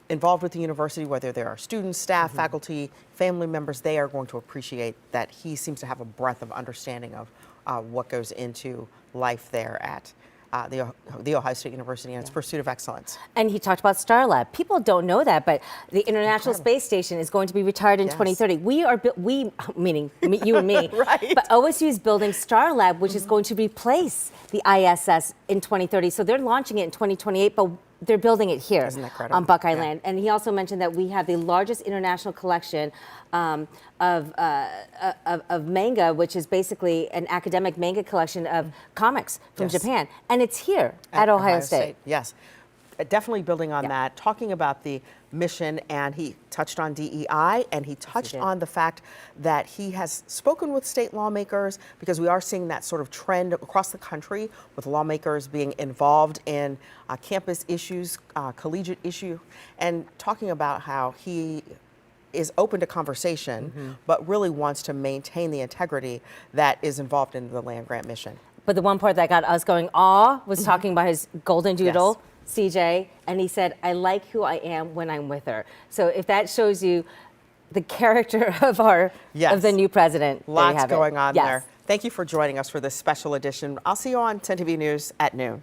involved with the university, whether they are students, staff, faculty, family members, they are going to appreciate that he seems to have a breadth of understanding of what goes into life there at the Ohio State University and its pursuit of excellence. And he talked about Star Lab. People don't know that, but the International Space Station is going to be retired in 2030. We, meaning you and me, but OSU is building Star Lab, which is going to replace the ISS in 2030. So they're launching it in 2028, but they're building it here on Buckeye land. And he also mentioned that we have the largest international collection of manga, which is basically an academic manga collection of comics from Japan. And it's here at Ohio State. Yes. definitely building on Yeah. that, talking about the mission, and he touched on DEI, and he touched on the fact that he has spoken with state lawmakers, because we are seeing that sort of trend across the country with lawmakers being involved in campus issues, collegiate issue, and talking about how he is open to conversation, but really wants to maintain the integrity that is involved in the land grant mission. But the one part that got us going, was talking about his golden doodle, CJ, and he said, I like who I am when I'm with her. So if that shows you the character of of the new president, there you Lots have it. going on Yes. there. Thank you for joining us for this special edition. I'll see you on 10 TV News at noon.